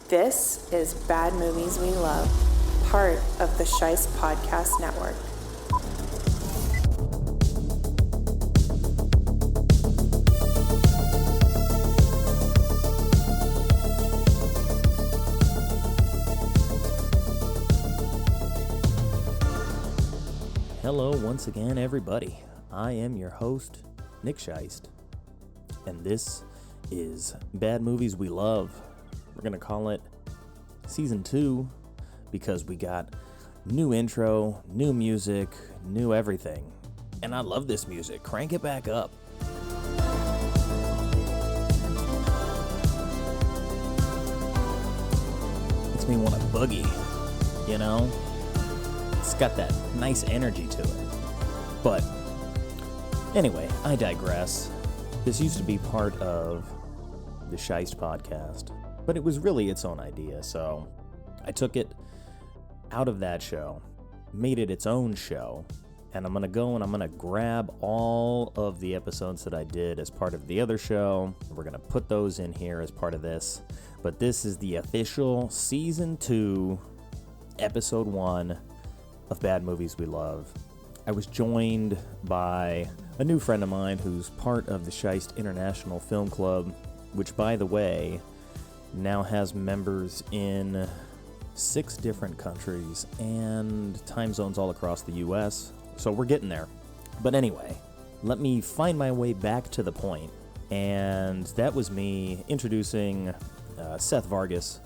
This is Bad Movies We Love, part of the Scheist Podcast Network. Hello once again, everybody. I am your host, Nick Scheist, and this is Bad Movies We Love. We're going to call it Season 2 because we got new intro, new music, new everything. And I love this music. Crank it back up. Makes me want to boogie, you know? It's got that nice energy to it. But anyway, I digress. This used to be part of the Scheist podcast, but it was really its own idea, so I took it out of that show, made it its own show, and I'm going to go and I'm going to grab all of the episodes that I did as part of the other show. We're going to put those in here as part of this, but this is the official Season 2, Episode 1 of Bad Movies We Love. I was joined by a new friend of mine who's part of the Scheist International Film Club, which, by the way, now has members in 6 different countries and time zones all across the U.S., so we're getting there. But anyway, let me find my way back to the point, and that was me introducing Seth Vargas,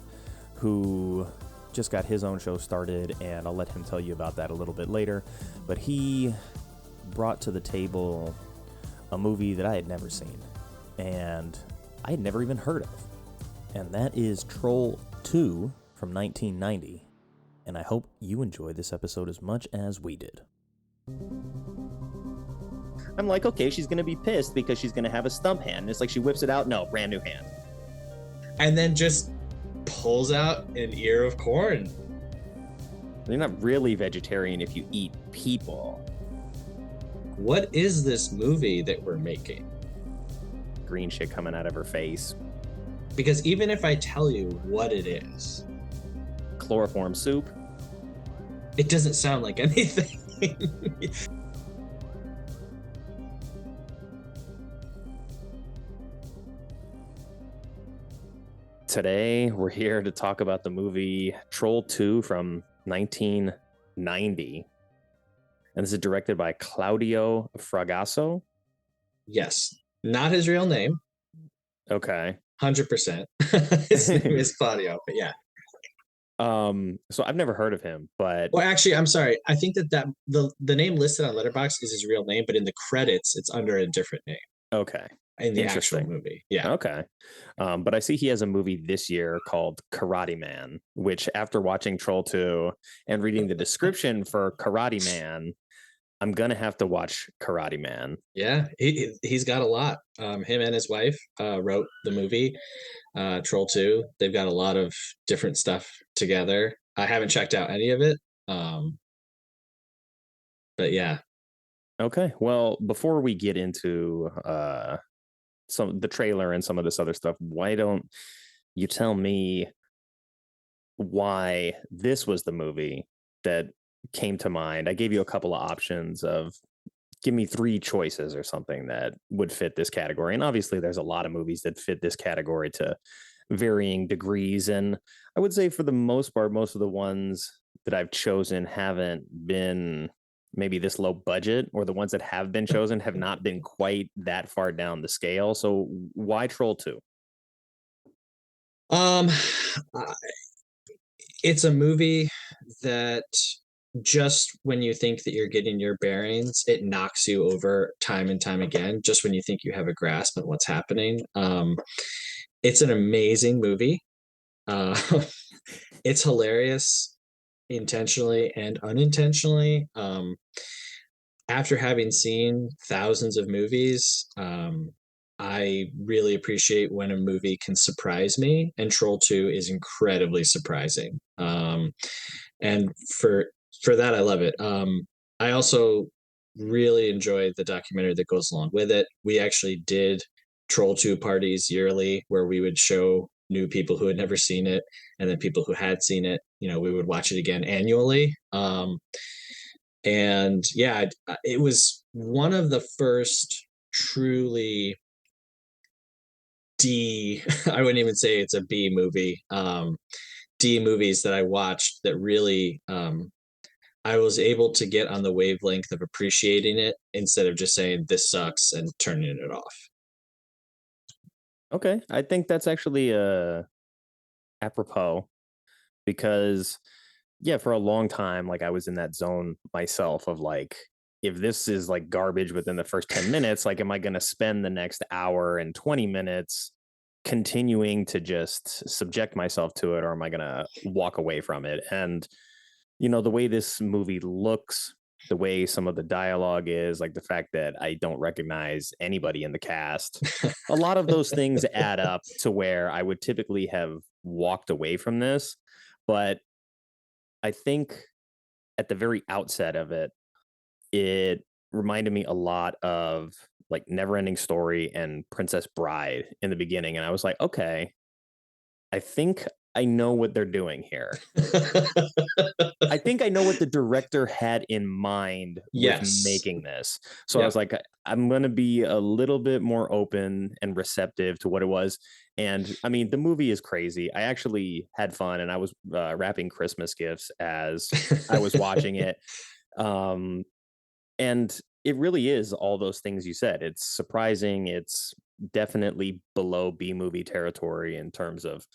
who just got his own show started, and I'll let him tell you about that a little bit later. But he brought to the table a movie that I had never seen, and I had never even heard of. And that is Troll 2 from 1990. And I hope you enjoy this episode as much as we did. I'm like, okay, she's going to be pissed because she's going to have a stump hand. It's like she whips it out. No, brand new hand. And then just pulls out an ear of corn. You're not really vegetarian if you eat people. What is this movie that we're making? Green shit coming out of her face. Because even if I tell you what it is, Chloroform soup. it doesn't sound like anything. Today, we're here to talk about the movie Troll 2 from 1990. And this is directed by Claudio Fragasso. Yes. Not his real name. Okay. 100%. His name is Claudio, but yeah. So I've never heard of him, but... Well, actually, I'm sorry. I think that the name listed on Letterboxd is his real name, but in the credits, it's under a different name. Okay. In the actual movie. Yeah. Okay. But I see he has a movie this year called Karate Man, which after watching Troll 2 and reading the description for Karate Man, I'm going to have to watch Karate Man. Yeah, he's got a lot. Him and his wife wrote the movie Troll 2. They've got a lot of different stuff together. I haven't checked out any of it. But yeah. Okay. Well, before we get into the trailer and some of this other stuff, why don't you tell me why this was the movie that came to mind? I gave you a couple of options of give me 3 choices or something that would fit this category. And obviously there's a lot of movies that fit this category to varying degrees. And I would say for the most part, most of the ones that I've chosen haven't been maybe this low budget, or the ones that have been chosen have not been quite that far down the scale. So why Troll 2? It's a movie that just when you think that you're getting your bearings, it knocks you over time and time again, just when you think you have a grasp on what's happening. It's an amazing movie. It's hilarious intentionally and unintentionally. After having seen thousands of movies, I really appreciate when a movie can surprise me, and Troll 2 is incredibly surprising. And for that, I love it. I also really enjoyed the documentary that goes along with it. We actually did Troll 2 parties yearly where we would show new people who had never seen it, and then people who had seen it, we would watch it again annually. And yeah, it was one of the first truly I wouldn't even say it's a B movie, D movies that I watched that really, I was able to get on the wavelength of appreciating it instead of just saying this sucks and turning it off. Okay, I think that's actually apropos because yeah, for a long time, like I was in that zone myself of like, if this is like garbage within the first 10 minutes, like, am I going to spend the next hour and 20 minutes continuing to just subject myself to it, or am I going to walk away from it? And, the way this movie looks, the way some of the dialogue is, like the fact that I don't recognize anybody in the cast, a lot of those things add up to where I would typically have walked away from this. But I think at the very outset of it, it reminded me a lot of like Neverending Story and Princess Bride in the beginning. And I was like, okay, I think I know what they're doing here. I think I know what the director had in mind with Yes. making this. So I was like, I'm going to be a little bit more open and receptive to what it was. And I mean, the movie is crazy. I actually had fun, and I was wrapping Christmas gifts as I was watching it. And it really is all those things you said. It's surprising. It's definitely below B movie territory in terms of,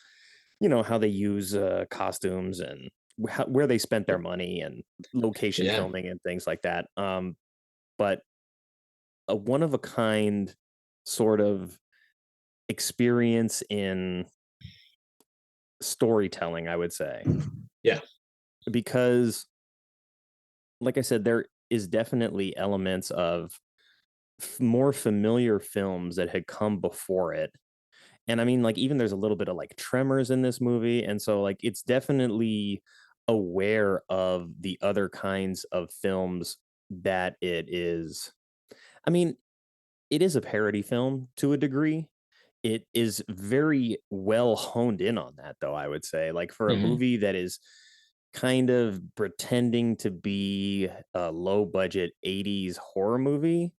how they use costumes and where they spent their money and location filming and things like that. But a one of a kind sort of experience in storytelling, I would say. Yeah. Because, like I said, there is definitely elements of more familiar films that had come before it. And I mean, like, even there's a little bit of like Tremors in this movie. And so, like, it's definitely aware of the other kinds of films that it is. I mean, it is a parody film to a degree. It is very well honed in on that, though, I would say. Like, for a movie that is kind of pretending to be a low budget 80s horror movie,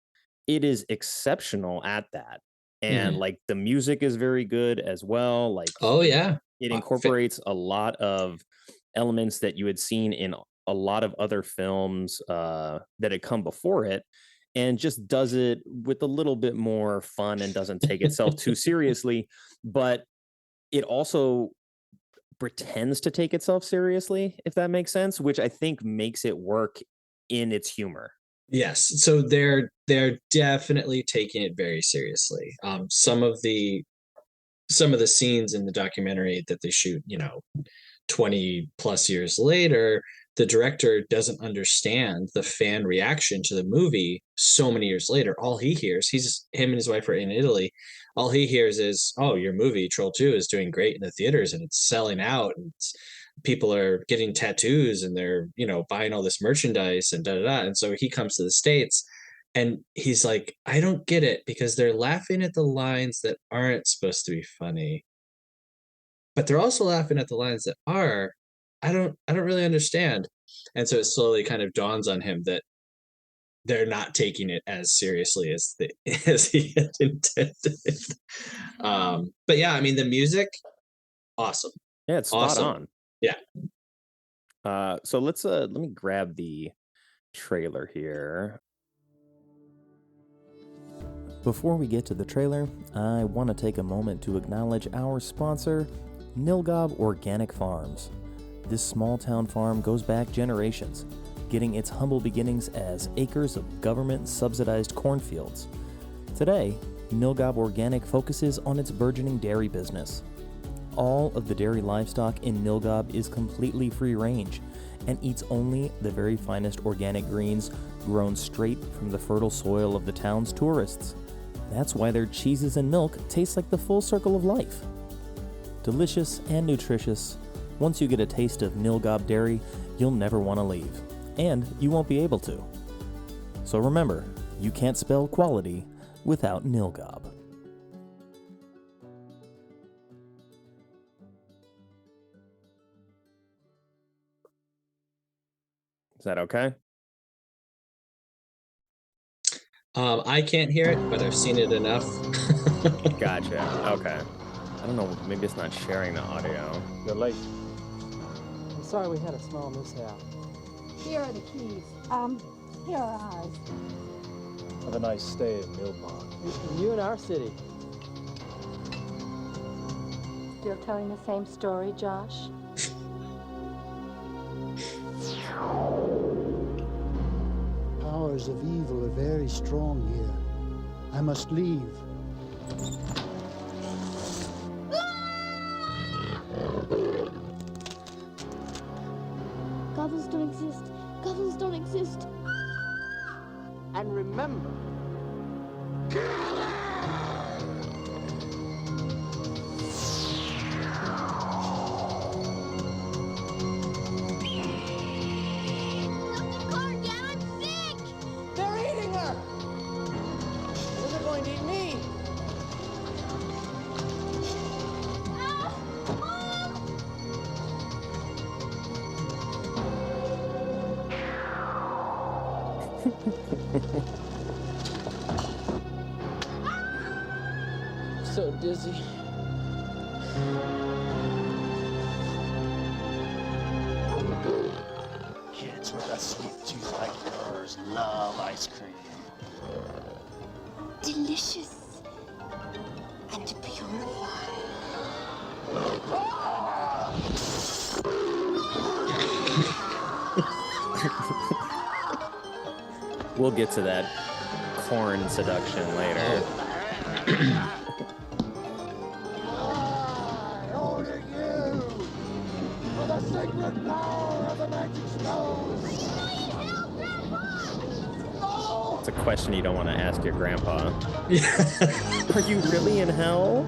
it is exceptional at that. And like the music is very good as well. Like, Oh yeah. it incorporates a lot of elements that you had seen in a lot of other films that had come before it, and just does it with a little bit more fun and doesn't take itself too seriously. But it also pretends to take itself seriously, if that makes sense, which I think makes it work in its humor. Yes, so they're definitely taking it very seriously. Some of the scenes in the documentary that they shoot, 20 plus years later, the director doesn't understand the fan reaction to the movie so many years later. All he hears, him and his wife are in Italy. All he hears is, "Oh, your movie Troll 2 is doing great in the theaters and it's selling out and people are getting tattoos and they're, buying all this merchandise and da da da." And so he comes to the States and he's like, "I don't get it because they're laughing at the lines that aren't supposed to be funny, but they're also laughing at the lines that are. I don't really understand." And so it slowly kind of dawns on him that they're not taking it as seriously as as he had intended. But yeah, I mean the music, awesome. Yeah, it's spot Awesome. on. Yeah. So let me grab the trailer here. Before we get to the trailer, I want to take a moment to acknowledge our sponsor, Nilgob Organic Farms. This small town farm goes back generations, getting its humble beginnings as acres of government-subsidized cornfields. Today, Nilgob Organic focuses on its burgeoning dairy business. All of the dairy livestock in Nilgob is completely free-range and eats only the very finest organic greens grown straight from the fertile soil of the town's tourists. That's why their cheeses and milk taste like the full circle of life. Delicious and nutritious. Once you get a taste of Nilgob dairy, you'll never want to leave. And you won't be able to. So remember, you can't spell quality without Nilgob. that okay? I can't hear it, but I've seen it enough. Gotcha. Okay. I don't know. Maybe it's not sharing the audio. You're late. I'm sorry we had a small mishap. Here are the keys. Here are ours. Have a nice stay in Mill Pond. You in our city. Still telling the same story, Josh? Powers of evil are very strong here. I must leave. Goblins don't exist. Goblins don't exist. And remember, They're eating her! Well, they're going to eat me! So dizzy. kids with a sweet tooth like yours love ice cream. Delicious. And purified. We'll get to that corn seduction later. I order you for the sacred power of the magic stone. It's a question you don't want to ask your grandpa. Yeah. Are you really in hell?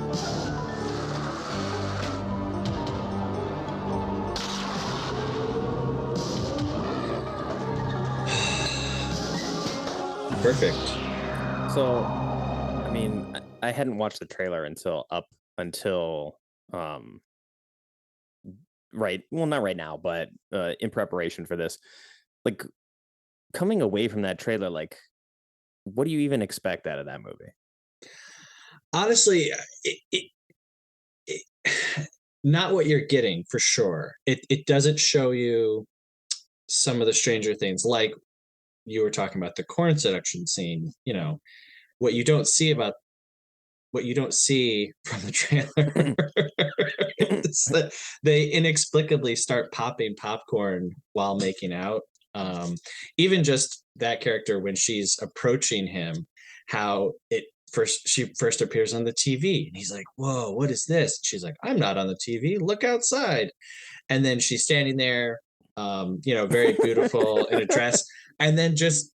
Perfect. So, I mean, I hadn't watched the trailer until right, well, not right now, but in preparation for this. Like, coming away from that trailer, like, what do you even expect out of that movie? Honestly, not what you're getting for sure. It doesn't show you some of the stranger things, like you were talking about the corn seduction scene. You know, what you don't see from the trailer is that they inexplicably start popping popcorn while making out. Even just that character, when she's approaching him, how she first appears on the TV and he's like, whoa, what is this? She's like, I'm not on the TV, look outside. And then she's standing there, very beautiful in a dress, and then just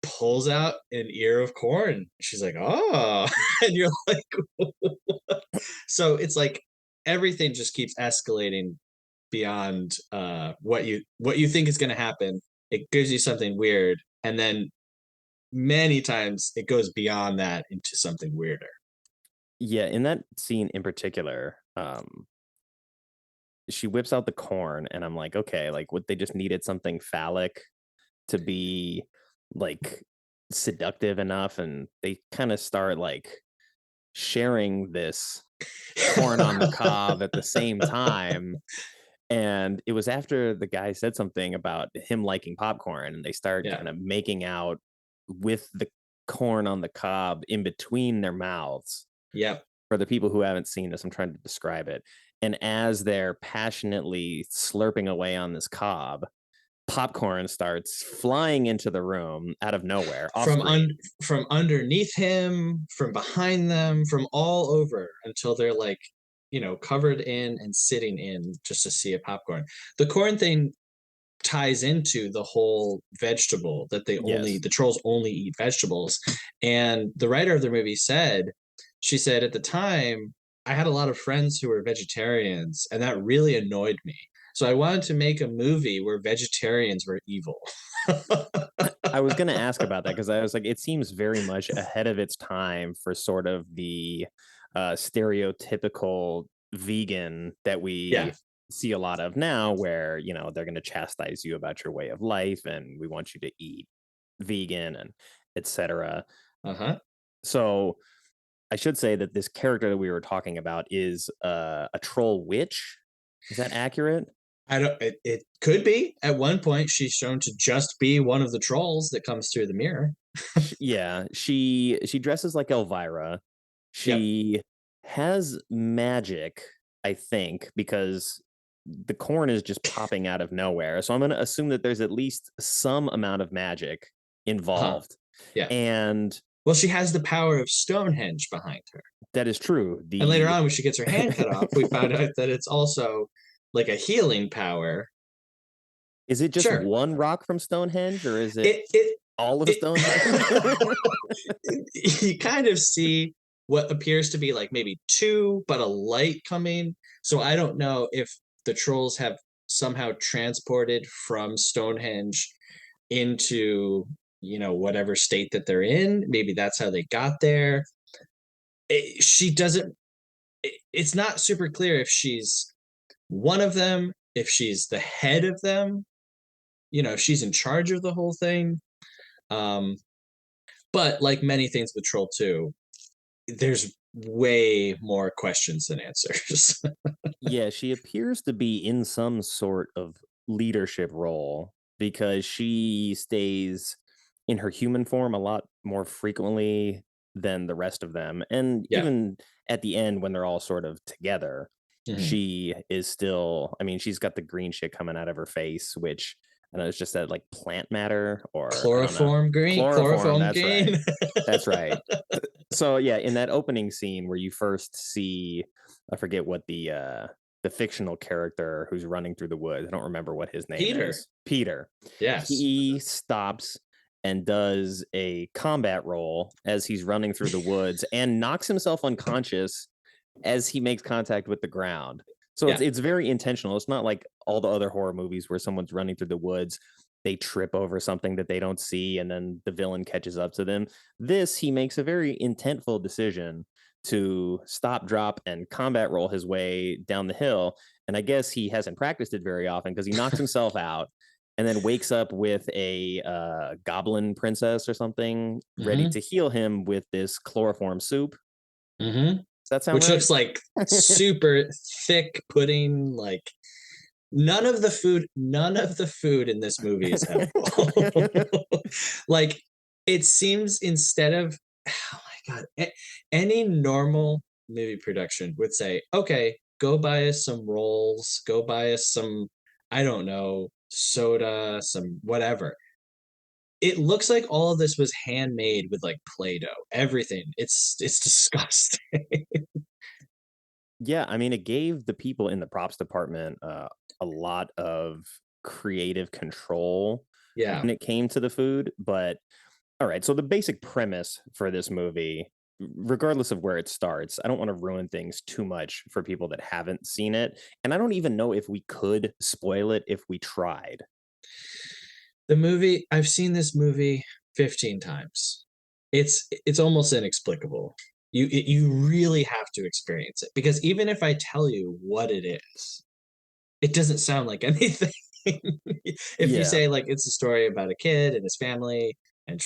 pulls out an ear of corn. She's like, oh, and you're like, what? So it's like everything just keeps escalating beyond what you think is going to happen. It gives you something weird, and then many times it goes beyond that into something weirder. Yeah, in that scene in particular, she whips out the corn, and I'm like, okay, like what, they just needed something phallic to be like seductive enough, and they kind of start like sharing this corn on the cob at the same time. And it was after the guy said something about him liking popcorn, and they start kind of making out with the corn on the cob in between their mouths. Yep. For the people who haven't seen this, I'm trying to describe it. And as they're passionately slurping away on this cob, popcorn starts flying into the room out of nowhere, from underneath him, from behind them, from all over, until they're like, covered in and sitting in just to see a popcorn. The corn thing ties into the whole vegetable that the trolls only eat vegetables. And the writer of the movie she said at the time, I had a lot of friends who were vegetarians, and that really annoyed me. So I wanted to make a movie where vegetarians were evil. I was going to ask about that, because I was like, it seems very much ahead of its time for sort of the stereotypical vegan that we see a lot of now, where they're going to chastise you about your way of life, and we want you to eat vegan and etc. So I should say that this character that we were talking about is a troll witch. Is that accurate? I don't. It could be. At one point, she's shown to just be one of the trolls that comes through the mirror. Yeah, she dresses like Elvira. She has magic, I think, because the corn is just popping out of nowhere. So I'm going to assume that there's at least some amount of magic involved. Yeah. And well, she has the power of Stonehenge behind her. That is true. And later on, when she gets her hand cut off, we found out that it's also like a healing power. Is it just one rock from Stonehenge, or is it all of Stonehenge? You kind of see what appears to be like maybe two, but a light coming. So I don't know if the trolls have somehow transported from Stonehenge into, whatever state that they're in. Maybe that's how they got there. It's not super clear if she's one of them, if she's the head of them, if she's in charge of the whole thing. But like many things with Troll 2, there's way more questions than answers. Yeah, she appears to be in some sort of leadership role, because she stays in her human form a lot more frequently than the rest of them. And even at the end, when they're all sort of together, she is still, she's got the green shit coming out of her face, which I know it's just that like plant matter or chloroform green. Chloroform, that's green. Right. That's right. So yeah, in that opening scene where you first see, I forget what the fictional character who's running through the woods, I don't remember what his name is. Peter. Yes. He stops and does a combat roll as he's running through the woods and knocks himself unconscious as he makes contact with the ground. So it's very intentional. It's not like all the other horror movies where someone's running through the woods, they trip over something that they don't see, and then the villain catches up to them. This, he makes a very intentful decision to stop, drop, and combat roll his way down the hill. And I guess he hasn't practiced it very often, because he knocks himself out and then wakes up with a goblin princess or something ready to heal him with this chloroform soup. Does that sound Which right? looks like super thick pudding. Like none of the food in this movie is edible. Like it seems, instead of, oh my God, any normal movie production would say, okay, go buy us some rolls, go buy us some, I don't know, soda, some whatever. It looks like all of this was handmade with like Play-Doh. Everything. It's disgusting. Yeah, it gave the people in the props department a lot of creative control when it came to the food. But all right, so the basic premise for this movie, regardless of where it starts, I don't want to ruin things too much for people that haven't seen it. And I don't even know if we could spoil it if we tried. The movie, I've seen this movie 15 times. It's almost inexplicable. You really have to experience it, because even if I tell you what it is, it doesn't sound like anything. If you say like it's a story about a kid and his family and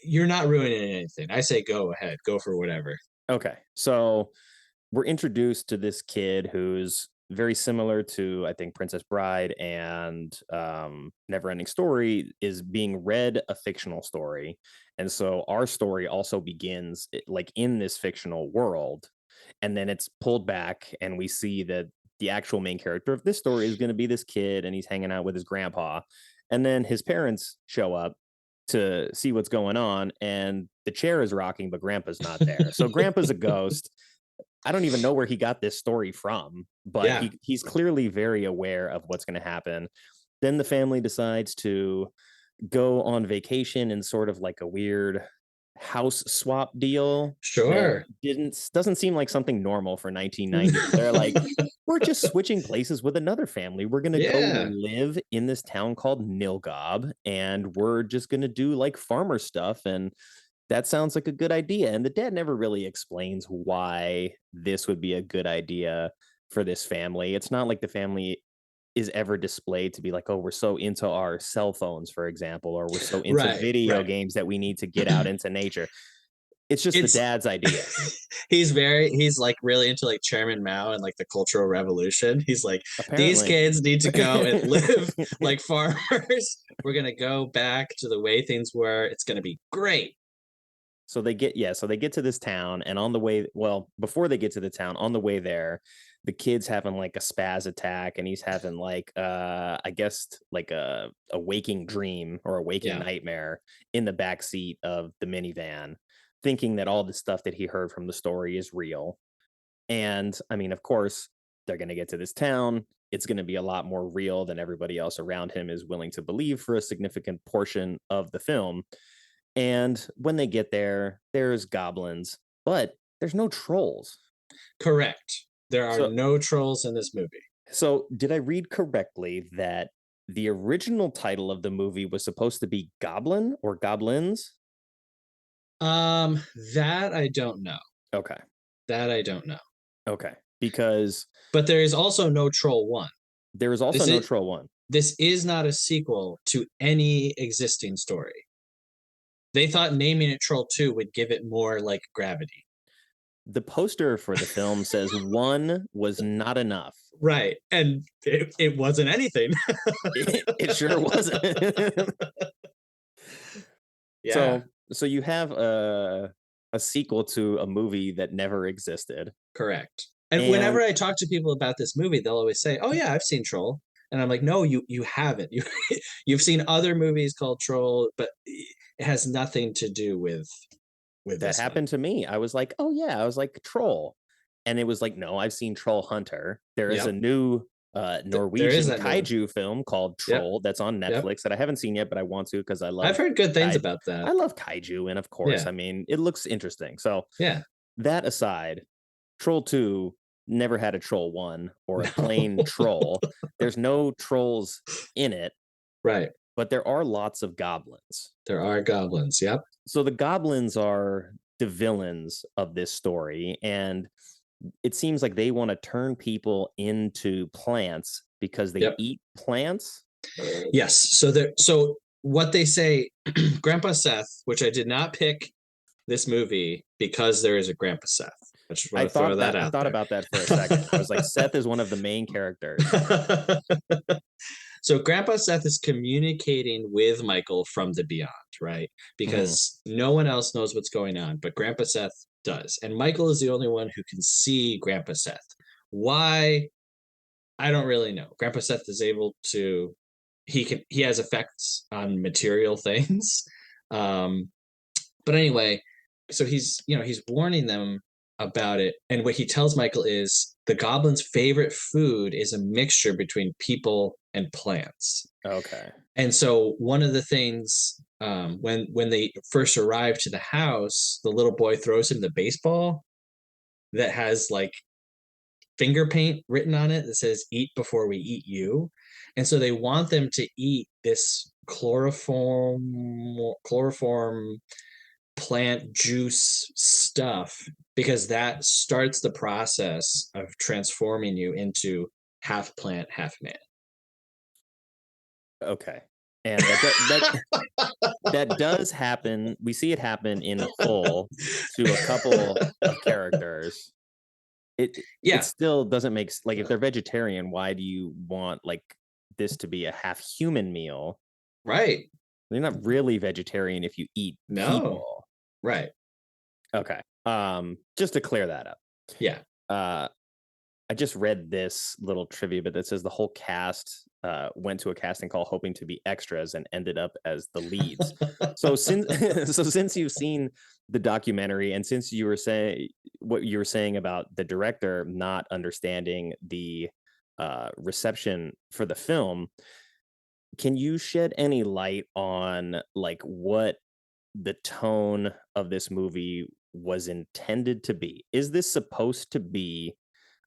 you're not ruining anything. I say go ahead, go for whatever. Okay, so we're introduced to this kid who's very similar to, I think, Princess Bride and Neverending Story, is being read a fictional story. And so our story also begins like in this fictional world. And then it's pulled back and we see that the actual main character of this story is going to be this kid, and he's hanging out with his grandpa. And then his parents show up to see what's going on, and the chair is rocking, but grandpa's not there. So grandpa's a ghost. I don't even know where he got this story from, but he's clearly very aware of what's going to happen. Then the family decides to go on vacation in sort of like a weird house swap deal. Sure. Doesn't seem like something normal for 1990. They're like, we're just switching places with another family. We're going to go live in this town called Nilgob, and we're just going to do like farmer stuff. And that sounds like a good idea. And the dad never really explains why this would be a good idea for this family. It's not like the family is ever displayed to be like, oh, we're so into our cell phones, for example, or we're so into Right, video right. games that we need to get out into nature. It's just the It's dad's idea. he's like really into like Chairman Mao and like the Cultural Revolution. He's like, these Apparently. kids need to go and live like farmers. We're gonna go back to the way things were. It's gonna be great. So they get to this town, and on the way, well, before they get to the town, on the way there, the kid's having like a spaz attack, and he's having like I guess like a waking dream or a waking Yeah. nightmare in the back seat of the minivan, thinking that all the stuff that he heard from the story is real. And I mean, of course, they're going to get to this town. It's going to be a lot more real than everybody else around him is willing to believe for a significant portion of the film. And when they get there, there's goblins, but there's no trolls. Correct. There are So- no trolls in this movie. So, did I read correctly that the original title of the movie was supposed to be Goblin or Goblins? That I don't know. Okay. That I don't know. Okay. Because But there is also no Troll 1. there is also This no is- Troll 1. This is not a sequel to any existing story. They thought naming it Troll 2 would give it more like gravity. The poster for the film says 1 was not enough. Right. And it wasn't anything. It sure wasn't. Yeah. So you have a sequel to a movie that never existed. Correct. And whenever I talk to people about this movie, they'll always say, "Oh yeah, I've seen Troll." And I'm like, "No, you haven't. You've seen other movies called Troll, but it has nothing to do with That this one." happened to me. I was like, oh yeah, I was like Troll. And it was like, no, I've seen Troll Hunter. There is Yep. a new Norwegian that new kaiju film called Yep. Troll that's on Yep. Netflix that I haven't seen yet, but I want to because I love I've heard good things I- about that. I love kaiju, and of course, Yeah. I mean, it looks interesting. So Yeah. that aside, Troll 2 never had a Troll 1 or a plain troll. There's no trolls in it, Right. but there are lots of goblins. There are goblins. Yep. So the goblins are the villains of this story, and it seems like they want to turn people into plants because they Yep. eat plants. Yes. So what they say, Grandpa Seth, which I did not pick this movie because there is a Grandpa Seth. I just want I to throw that I out thought there. about that for a second. I was like, Seth is one of the main characters. So Grandpa Seth is communicating with Michael from the beyond, right? Because no one else knows what's going on, but Grandpa Seth does. And Michael is the only one who can see Grandpa Seth. Why? I don't really know. Grandpa Seth is able to he has effects on material things. But anyway, so he's warning them about it, and what he tells Michael is the goblin's favorite food is a mixture between people and plants. Okay. And so one of the things when they first arrive to the house, the little boy throws him the baseball that has like finger paint written on it that says "Eat before we eat you," and so they want them to eat this chloroform plant juice stuff because that starts the process of transforming you into half plant, half man. Okay. And that does happen. We see it happen in full to a couple of characters. It still doesn't make like if they're vegetarian, why do you want like this to be a half human meal? Right. You're not really vegetarian if you eat people. Right. Okay. Just to clear that up. Yeah. I just read this little trivia bit that says the whole cast went to a casting call hoping to be extras and ended up as the leads. So since you've seen the documentary and since you were saying what you were saying about the director not understanding the reception for the film, can you shed any light on like what the tone of this movie was intended to be? Is this supposed to be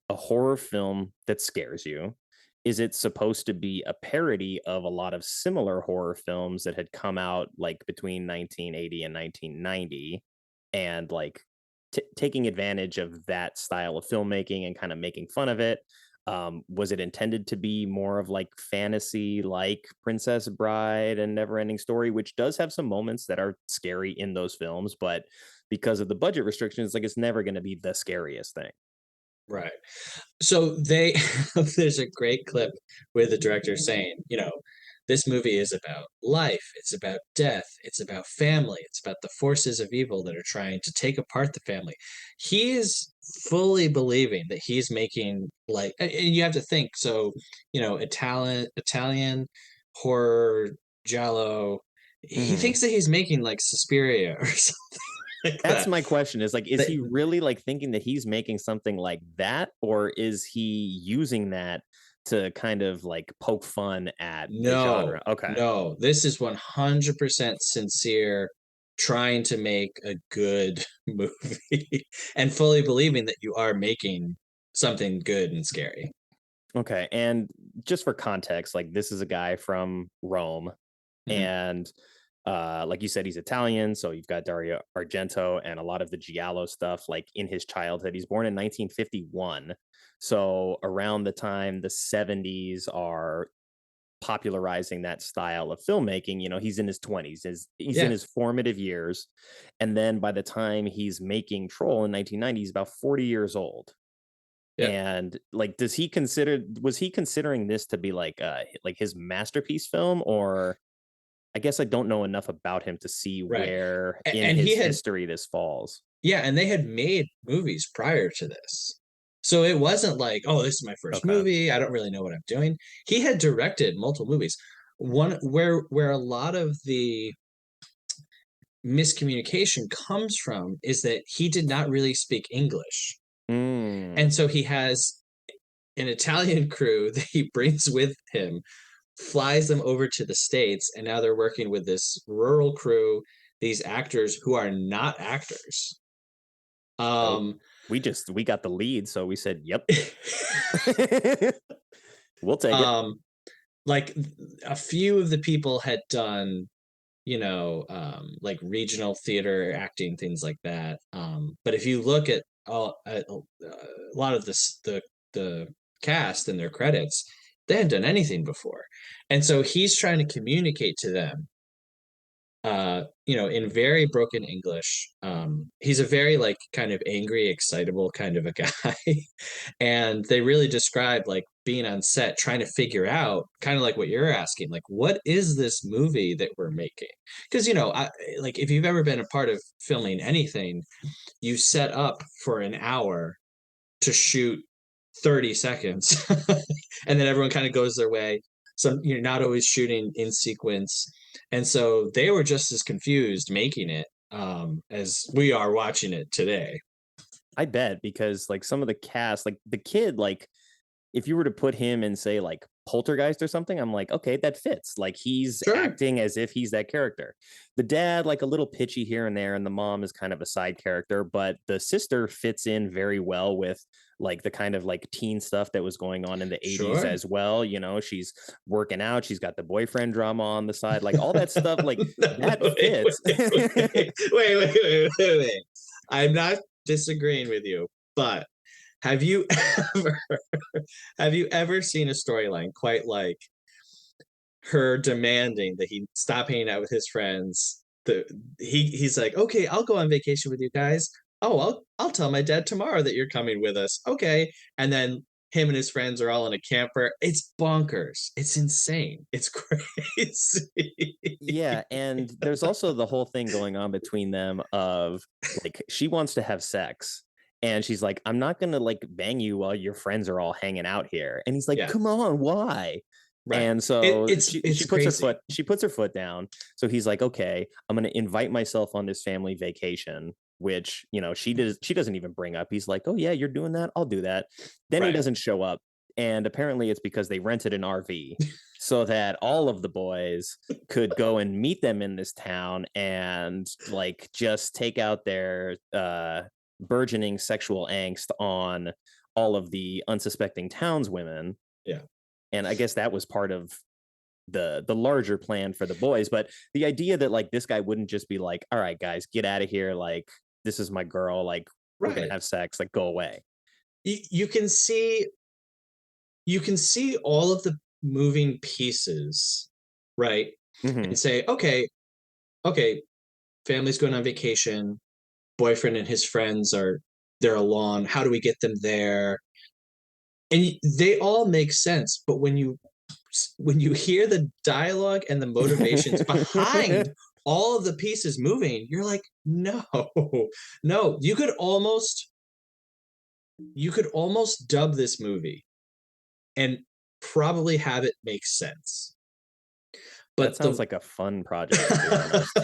a horror film that scares you? Is it supposed to be a parody of a lot of similar horror films that had come out like between 1980 and 1990 and like taking advantage of that style of filmmaking and kind of making fun of it? Was it intended to be more of like fantasy, like Princess Bride and Neverending Story, which does have some moments that are scary in those films, but because of the budget restrictions, like it's never going to be the scariest thing. Right. So they there's a great clip with the director saying, this movie is about life, it's about death, it's about family, it's about the forces of evil that are trying to take apart the family. He is fully believing that he's making like, and you have to think, so, Italian horror giallo, he Mhm. thinks that he's making like Suspiria or something like That's that. my question is like, is That- he really like thinking that he's making something like that? Or is he using that to kind of like poke fun at the No, genre? Okay. no, this is 100% sincere, trying to make a good movie and fully believing that you are making something good and scary. Okay. And just for context, like this is a guy from Rome. Mhm. And like you said, he's Italian. So you've got Dario Argento and a lot of the Giallo stuff like in his childhood. He's born in 1951. So around the time the 70s are popularizing that style of filmmaking, he's in his 20s, he's in Yeah, his formative years. And then by the time he's making Troll in 1990, he's about 40 years old. yeah, And like, was he considering this to be like his masterpiece film? Or I guess I don't know enough about him to see right. where in And he his had, history this falls. yeah, and they had made movies prior to this. So it wasn't like, oh, this is my first Okay. movie. I don't really know what I'm doing. He had directed multiple movies. One where a lot of the miscommunication comes from is that he did not really speak English. Mm. And so he has an Italian crew that he brings with him, flies them over to the States, and now they're working with this rural crew, these actors who are not actors. Nope. Um, We got the lead, so we said, yep. We'll take it. like a few of the people had done, like regional theater acting, things like that. But if you look at a lot of the cast and their credits, they hadn't done anything before, and so he's trying to communicate to them, in very broken English. He's a very like kind of angry, excitable kind of a guy. And they really describe like being on set, trying to figure out kind of like what you're asking, like, what is this movie that we're making? Because, like if you've ever been a part of filming anything, you set up for an hour to shoot 30 seconds and then everyone kind of goes their way. So you're not always shooting in sequence. And so they were just as confused making it, as we are watching it today. I bet, because like some of the cast, like the kid, like if you were to put him in say like Poltergeist or something, I'm like, okay, that fits. Like he's Sure. acting as if he's that character. The dad, like a little pitchy here and there, and the mom is kind of a side character, but the sister fits in very well with like the kind of like teen stuff that was going on in the 80s Sure. as well. She's working out, she's got the boyfriend drama on the side, like all that stuff, like that fits. Wait. I'm not disagreeing with you, but have you ever have you ever seen a storyline quite like her demanding that he stop hanging out with his friends? He's like, okay, I'll go on vacation with you guys. Oh, I'll tell my dad tomorrow that you're coming with us. Okay. And then him and his friends are all in a camper. It's bonkers. It's insane. It's crazy. Yeah, and there's also the whole thing going on between them of like she wants to have sex and she's like, I'm not gonna like bang you while your friends are all hanging out here. And he's like, Yeah, come on, why? right. And so It's she puts crazy. she puts her foot down. So he's like, okay, I'm gonna invite myself on this family vacation, which she doesn't even bring up. He's like, oh yeah, you're doing that, I'll do that. Then he Right. doesn't show up. And apparently it's because they rented an RV so that all of the boys could go and meet them in this town and like just take out their burgeoning sexual angst on all of the unsuspecting townswomen. Yeah. And I guess that was part of the larger plan for the boys. But the idea that like this guy wouldn't just be like, all right, guys, get out of here, like this is my girl, like we're gonna Right. have sex, like, go away. You can see all of the moving pieces, right? Mm-hmm. And say, okay, family's going on vacation, boyfriend and his friends they're along. How do we get them there? And they all make sense, but when you hear the dialogue and the motivations behind all of the pieces moving, you're like, no, no. You could almost dub this movie and probably have it make sense. That But sounds like a fun project, to be honest.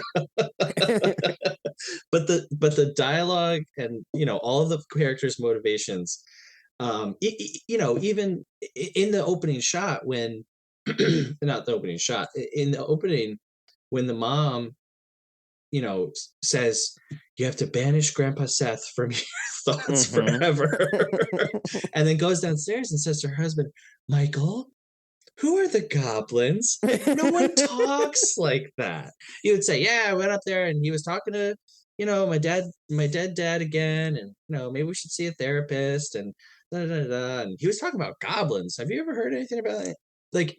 but the dialogue and all of the characters' motivations, even in the opening shot when not the opening shot, in the opening when the mom says you have to banish Grandpa Seth from your thoughts forever, and then goes downstairs and says to her husband, Michael, who are the goblins? No one talks like that. You would say, yeah, I went up there and he was talking to, my dead dad again, and maybe we should see a therapist, and da, da, da, da. And he was talking about goblins. Have you ever heard anything about it? Like,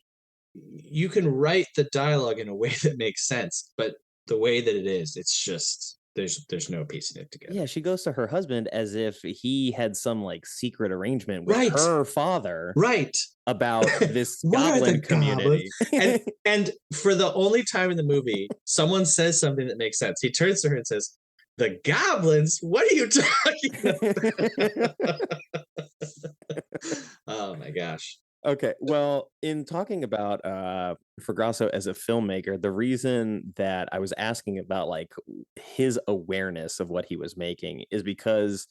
you can write the dialogue in a way that makes sense, but the way that it is, it's just there's no piecing it together. Yeah, she goes to her husband as if he had some like secret arrangement with Right. her father, right, about this What are goblin the community. and for the only time in the movie, someone says something that makes sense. He turns to her and says, "The goblins? What are you talking about?" Oh my gosh. Okay, well, in talking about Fragasso as a filmmaker, the reason that I was asking about like his awareness of what he was making is because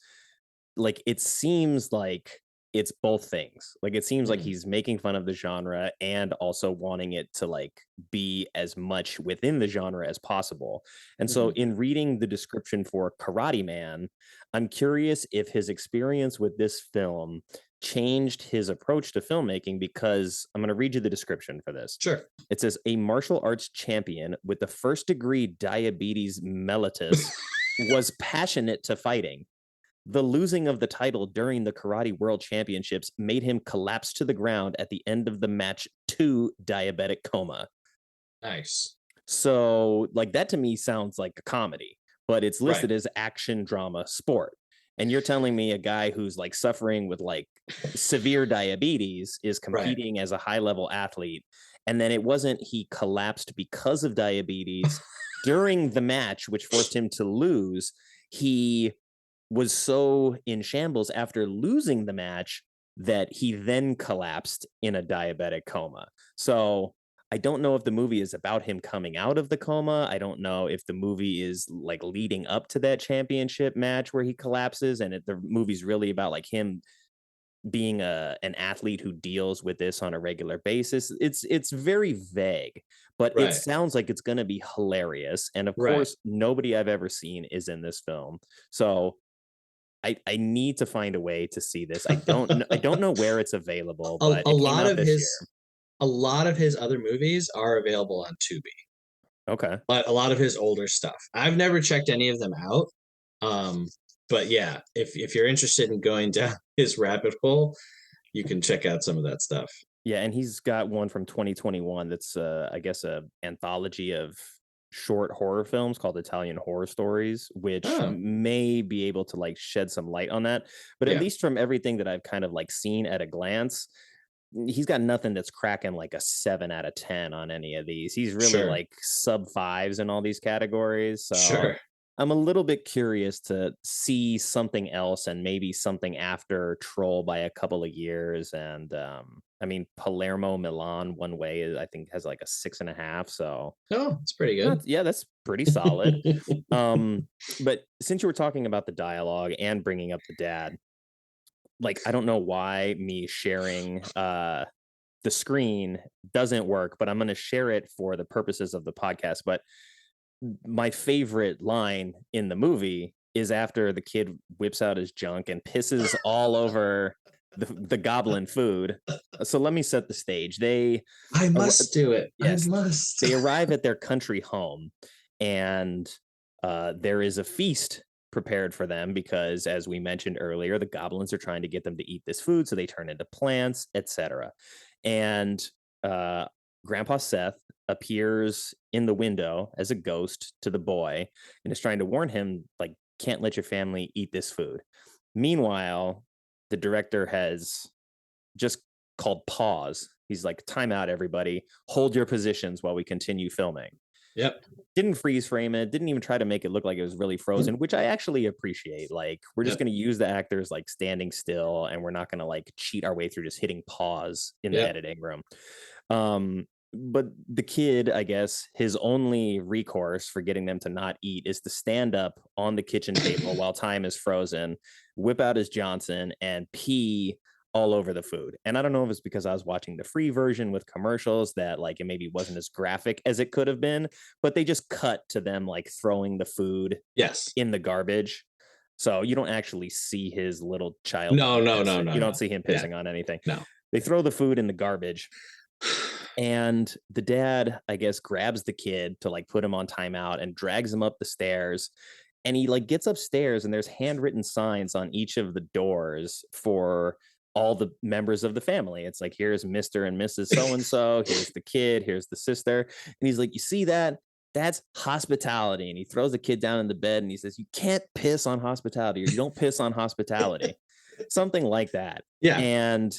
like it seems like it's both things. Like it seems like he's making fun of the genre and also wanting it to like be as much within the genre as possible. And so in reading the description for Karate Man, I'm curious if his experience with this film changed his approach to filmmaking, because I'm going to read you the description for this. Sure. It says, a martial arts champion with the first degree diabetes mellitus was passionate to fighting. The losing of the title during the Karate World Championships made him collapse to the ground at the end of the match to diabetic coma. Nice. So, like, that to me sounds like a comedy, but it's listed Right. as action drama sport. And you're telling me a guy who's like suffering with like severe diabetes is competing as a high level athlete. And then it wasn't he collapsed because of diabetes during the match, which forced him to lose. He was so in shambles after losing the match that he then collapsed in a diabetic coma. So I don't know if the movie is about him coming out of the coma. I don't know if the movie is like leading up to that championship match where he collapses, and the movie's really about like him being an athlete who deals with this on a regular basis. It's very vague, but it sounds like it's going to be hilarious. And of course, nobody I've ever seen is in this film. So I need to find a way to see this. I don't know where it's available, but a lot of his year. A lot of his other movies are available on Tubi. Okay. But a lot of his older stuff, I've never checked any of them out. But yeah, if you're interested in going down his rabbit hole, you can check out some of that stuff. Yeah, and he's got one from 2021 that's I guess a anthology of short horror films called Italian Horror Stories, which may be able to like shed some light on that. But at least from everything that I've kind of like seen at a glance, he's got nothing that's cracking like a 7 out of 10 on any of these. He's really like sub 5s in all these categories. So I'm a little bit curious to see something else, and maybe something after Troll by a couple of years. And I mean, Palermo Milan One Way, I think, has like a 6.5. So it's pretty good. That's pretty solid. But since you were talking about the dialogue and bringing up the dad, like, I don't know why me sharing the screen doesn't work, but I'm going to share it for the purposes of the podcast. But my favorite line in the movie is after the kid whips out his junk and pisses all over the goblin food. So let me set the stage. I must do it. Yes, I must. They arrive at their country home, and there is a feast prepared for them because, as we mentioned earlier, the goblins are trying to get them to eat this food, so they turn into plants, etc. And Grandpa Seth appears in the window as a ghost to the boy and is trying to warn him, like, can't let your family eat this food. Meanwhile, the director has just called pause. He's like, time out, everybody. Hold your positions while we continue filming. Yep. Didn't freeze frame it. Didn't even try to make it look like it was really frozen, which I actually appreciate. Like, we're just going to use the actors like standing still, and we're not going to like cheat our way through just hitting pause in the editing room. But the kid, I guess, his only recourse for getting them to not eat is to stand up on the kitchen table while time is frozen, whip out his Johnson, and pee all over the food. And I don't know if it's because I was watching the free version with commercials that like it maybe wasn't as graphic as it could have been, but they just cut to them like throwing the food in the garbage. So you don't actually see his little child. No. You don't see him pissing on anything. No. They throw the food in the garbage. And the dad, I guess, grabs the kid to like put him on timeout and drags him up the stairs. And he like gets upstairs and there's handwritten signs on each of the doors for all the members of the family. It's like, here's Mr. and Mrs. So-and-so, here's the kid, here's the sister. And he's like, you see that? That's hospitality. And he throws the kid down in the bed and he says, you can't piss on hospitality, or you don't piss on hospitality. Something like that. Yeah. And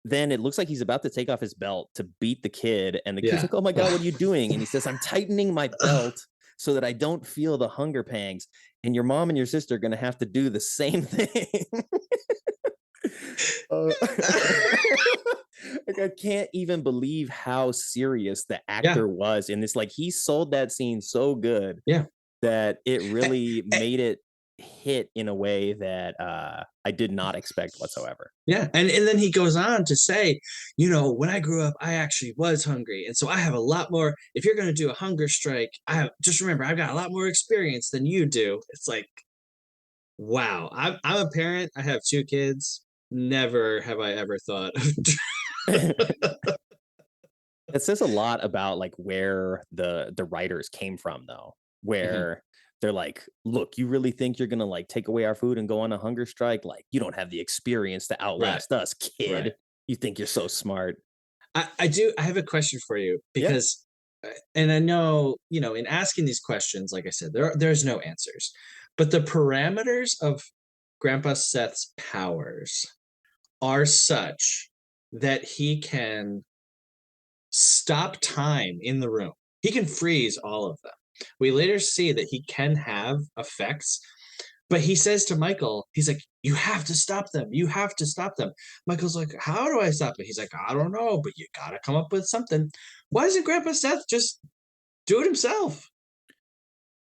then it looks like he's about to take off his belt to beat the kid. And the kid's like, oh my God, what are you doing? And he says, I'm tightening my belt so that I don't feel the hunger pangs. And your mom and your sister are going to have to do the same thing. Like, I can't even believe how serious the actor was in this. Like, he sold that scene so good that it really made it hit in a way that I did not expect whatsoever. Yeah. And then he goes on to say, you know, when I grew up, I actually was hungry. And so I have a lot more. If you're going to do a hunger strike, just remember, I've got a lot more experience than you do. It's like, wow. I'm a parent. I have 2 kids. Never have I ever thought of It says a lot about like where the writers came from, though, where they're like, look, you really think you're gonna like take away our food and go on a hunger strike? Like, you don't have the experience to outlast us, kid. You think you're so smart. I have a question for you, because and I know, you know, in asking these questions, like I said, there's no answers, but the parameters of Grandpa Seth's powers are such that he can stop time in the room. He can freeze all of them. We later see that he can have effects, but he says to Michael, he's like, you have to stop them. You have to stop them. Michael's like, how do I stop it? He's like, I don't know, but you got to come up with something. Why doesn't Grandpa Seth just do it himself?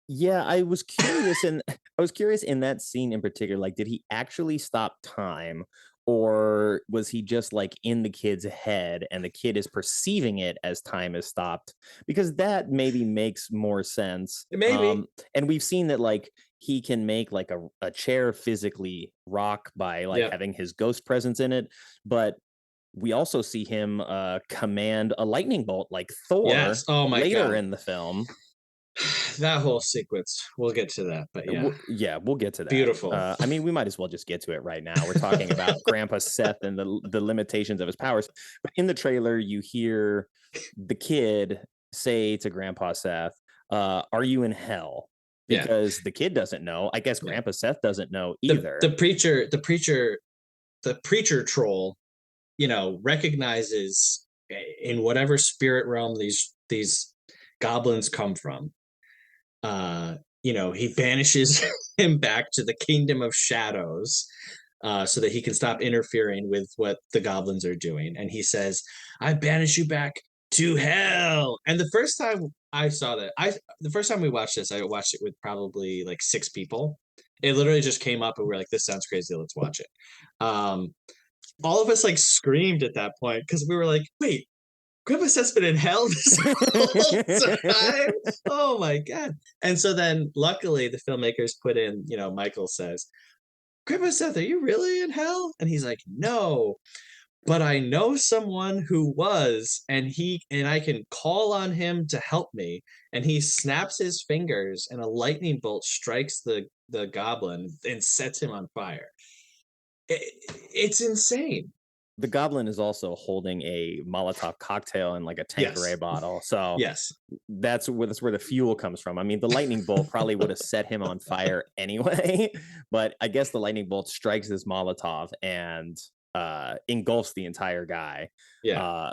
Yeah, I was curious in that scene in particular, like, did he actually stop time, or was he just like in the kid's head and the kid is perceiving it as time has stopped? Because that maybe makes more sense. Maybe. And we've seen that like he can make like a chair physically rock by like having his ghost presence in it, but we also see him command a lightning bolt like Thor later in the film. That whole sequence, we'll get to that, but we'll get to that. Beautiful. I mean, we might as well just get to it right now. We're talking about Grandpa Seth and the limitations of his powers. But in the trailer, you hear the kid say to Grandpa Seth, are you in hell? Because the kid doesn't know. I guess Grandpa Seth doesn't know either. The preacher troll, you know, recognizes in whatever spirit realm these goblins come from. You know, he banishes him back to the kingdom of shadows so that he can stop interfering with what the goblins are doing. And he says, I banish you back to hell. And the first time I saw that, the first time we watched this, I watched it with probably like 6 people. It literally just came up and we were like, this sounds crazy, let's watch it. All of us like screamed at that point because we were like, wait, Grandpa Seth's been in hell this whole time? Oh my God. And so then luckily the filmmakers put in, you know, Michael says, Grandpa Seth, are you really in hell? And he's like, no, but I know someone who was, and I can call on him to help me. And he snaps his fingers, and a lightning bolt strikes the goblin and sets him on fire. It's insane. The goblin is also holding a Molotov cocktail in like a Tanqueray Yes. bottle. So Yes. that's where the fuel comes from. I mean, the lightning bolt probably would have set him on fire anyway, but I guess the lightning bolt strikes this Molotov and engulfs the entire guy. Yeah.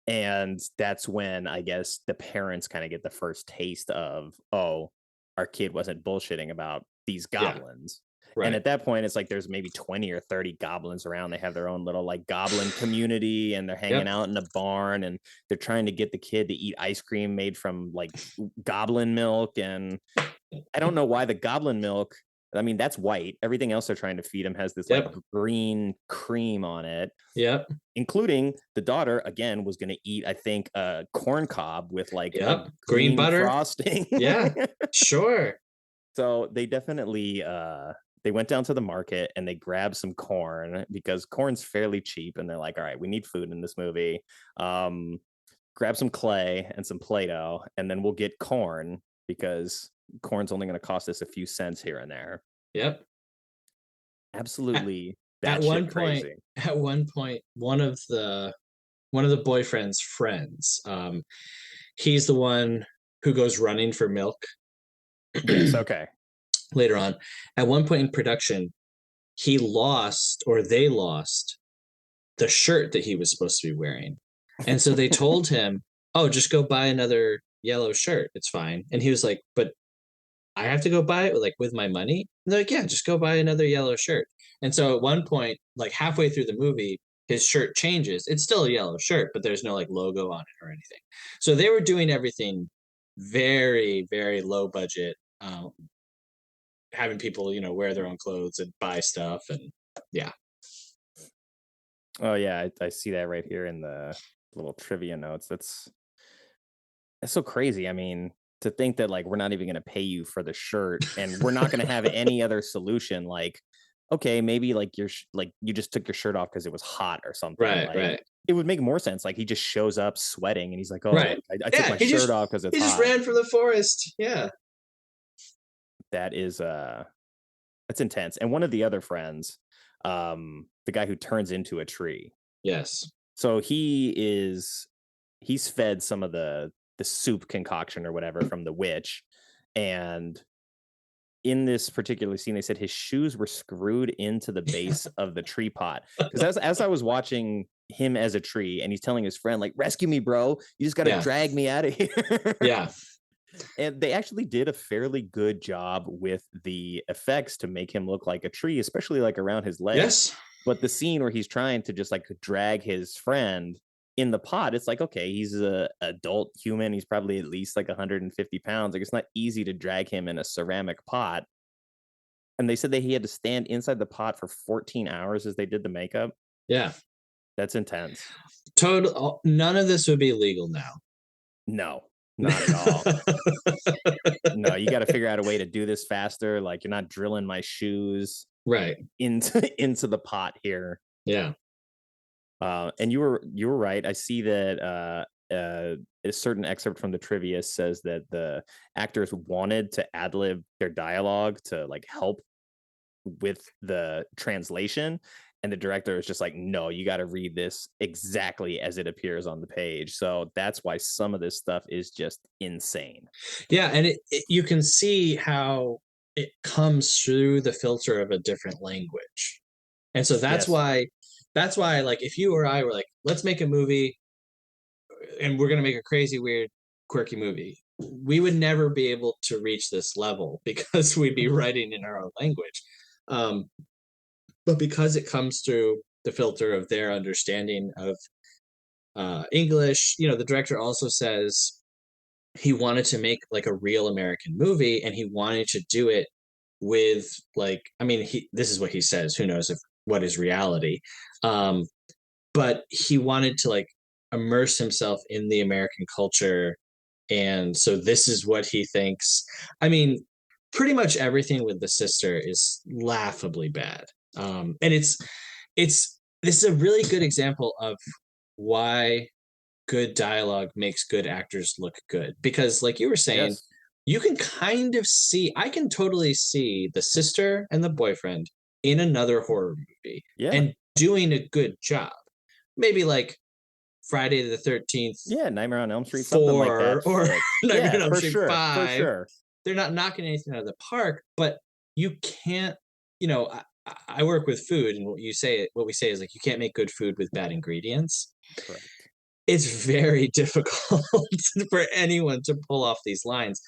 And that's when I guess the parents kind of get the first taste of, oh, our kid wasn't bullshitting about these goblins. Right. And at that point, it's like there's maybe 20 or 30 goblins around. They have their own little like goblin community, and they're hanging out in a barn, and they're trying to get the kid to eat ice cream made from like goblin milk. And I don't know why the goblin milk, I mean, that's white. Everything else they're trying to feed him has this like green cream on it. Yep. Including the daughter, again, was going to eat, I think, a corn cob with like a green butter frosting. Yeah, sure. So they definitely they went down to the market and they grabbed some corn because corn's fairly cheap, and they're like, all right, we need food in this movie. Grab some clay and some Play-Doh, and then we'll get corn because corn's only going to cost us a few cents here and there. Yep. Absolutely. At one point, one of the boyfriend's friends, he's the one who goes running for milk. Yes, okay. Later on, at one point in production, they lost the shirt that he was supposed to be wearing. And so they told him, oh, just go buy another yellow shirt. It's fine. And he was like, but I have to go buy it with my money? And they're like, yeah, just go buy another yellow shirt. And so at one point, like halfway through the movie, his shirt changes. It's still a yellow shirt, but there's no like logo on it or anything. So they were doing everything very, very low budget, having people, wear their own clothes and buy stuff. And yeah. Oh yeah, I see that right here in the little trivia notes. That's so crazy. I mean, to think that like we're not even going to pay you for the shirt, and we're not going to have any other solution. Like, okay, maybe like you just took your shirt off because it was hot or something. Right, like, right. It would make more sense. Like he just shows up sweating, and he's like, "Oh, right. I took my shirt off because it's hot." He just ran from the forest. Yeah, that is that's intense. And one of the other friends, the guy who turns into a tree. Yes. So he's fed some of the soup concoction or whatever from the witch, and in this particular scene they said his shoes were screwed into the base of the tree pot, because as I was watching him as a tree, and he's telling his friend like, rescue me, bro, you just gotta drag me out of here. Yeah. And they actually did a fairly good job with the effects to make him look like a tree, especially like around his legs. Yes. But the scene where he's trying to just like drag his friend in the pot, it's like, okay, he's a adult human. He's probably at least like 150 pounds. Like it's not easy to drag him in a ceramic pot. And they said that he had to stand inside the pot for 14 hours as they did the makeup. Yeah. That's intense. Total. None of this would be legal now. No, not at all. No, you got to figure out a way to do this faster. Like you're not drilling my shoes right into the pot here. Yeah. And you were right. I see that a certain excerpt from the trivia says that the actors wanted to ad-lib their dialogue to like help with the translation, and the director is just like, no, you got to read this exactly as it appears on the page. So that's why some of this stuff is just insane. Yeah, and you can see how it comes through the filter of a different language. And so that's why like if you or I were like, let's make a movie and we're going to make a crazy, weird, quirky movie, we would never be able to reach this level because we'd be writing in our own language. But because it comes through the filter of their understanding of English, the director also says he wanted to make like a real American movie, and he wanted to do it with like, I mean, this is what he says, who knows what is reality. But he wanted to like immerse himself in the American culture. And so this is what he thinks. I mean, pretty much everything with the sister is laughably bad. And it's this is a really good example of why good dialogue makes good actors look good. Because, like you were saying, Yes. you can kind of see, I can totally see the sister and the boyfriend in another horror movie Yeah. and doing a good job. Maybe like Friday the 13th, Yeah, Nightmare on Elm Street, something like that. 4 or fits. Nightmare Yeah, on Elm for Street sure, 5. for sure. They're not knocking anything out of the park, but you can't, you know, I work with food, and what we say is like, you can't make good food with bad ingredients. Correct. It's very difficult for anyone to pull off these lines.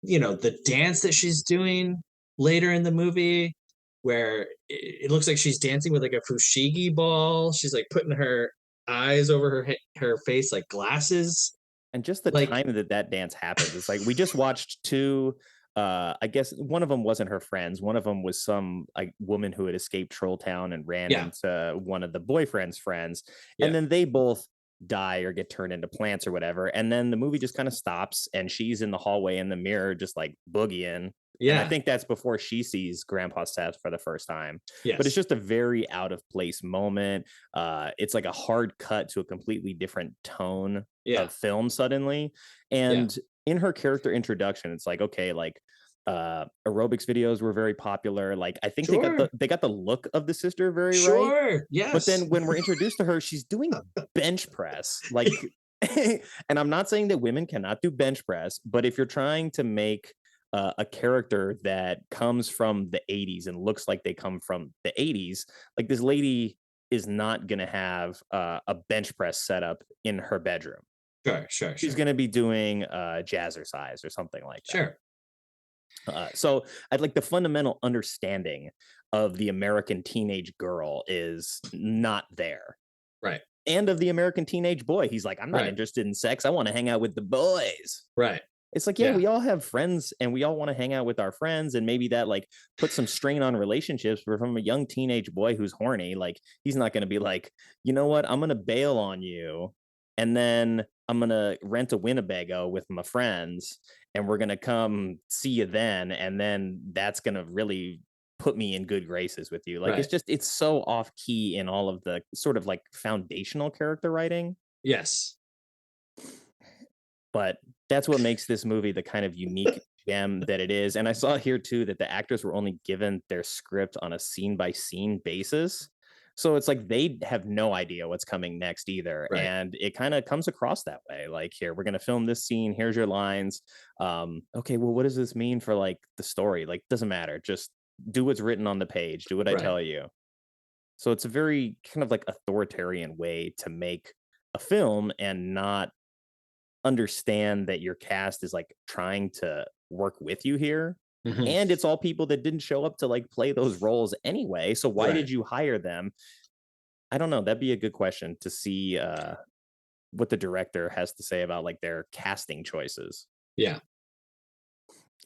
You know, the dance that she's doing later in the movie, where it looks like she's dancing with like a fushigi ball. She's like putting her eyes over her face like glasses. And just the Like, time that dance happens. It's like we just watched two. I guess one of them wasn't her friends. One of them was some like woman who had escaped Troll Town and ran Yeah. into one of the boyfriend's friends, Yeah. and then they both die or get turned into plants or whatever. And then the movie just kind of stops, and she's in the hallway in the mirror, just like boogieing. And I yeah, think that's before she sees Grandpa Seth for the first time. yes, But it's just a very out of place moment. It's like a hard cut to a completely different tone yeah, of film suddenly. And in her character introduction, it's like, okay, like aerobics videos were very popular. Like I think Sure. they got the look of the sister very right. sure, yes. But then when we're introduced to her, she's doing bench press. Like, and I'm not saying that women cannot do bench press, but if you're trying to make a character that comes from the 80s and looks like they come from the 80s, like this lady is not going to have a bench press setup in her bedroom. Sure. She's going to be doing jazzercise or something like that. Sure. So I'd like the fundamental understanding of the American teenage girl is not there. Right. And of the American teenage boy. He's like, I'm not interested in sex. I want to hang out with the boys. Right. It's like, yeah, we all have friends and we all want to hang out with our friends. And maybe that like puts some strain on relationships. But from a young teenage boy who's horny, like he's not going to be like, you know what? I'm going to bail on you. And then I'm going to rent a Winnebago with my friends and we're going to come see you then. And then that's going to really put me in good graces with you. Like, it's so off key in all of the sort of like foundational character writing. Yes. But that's what makes this movie the kind of unique gem that it is. And I saw here too that the actors were only given their script on a scene by scene basis. So it's like they have no idea what's coming next either. Right. And it kind of comes across that way. Like, here, we're going to film this scene. Here's your lines. Okay, well, what does this mean for like the story? Like, doesn't matter. Just do what's written on the page. Do what I tell you. So it's a very kind of like authoritarian way to make a film and not understand that your cast is like trying to work with you here. Mm-hmm. And it's all people that didn't show up to like play those roles anyway. So why did you hire them? I don't know. That'd be a good question to see what the director has to say about like their casting choices. Yeah.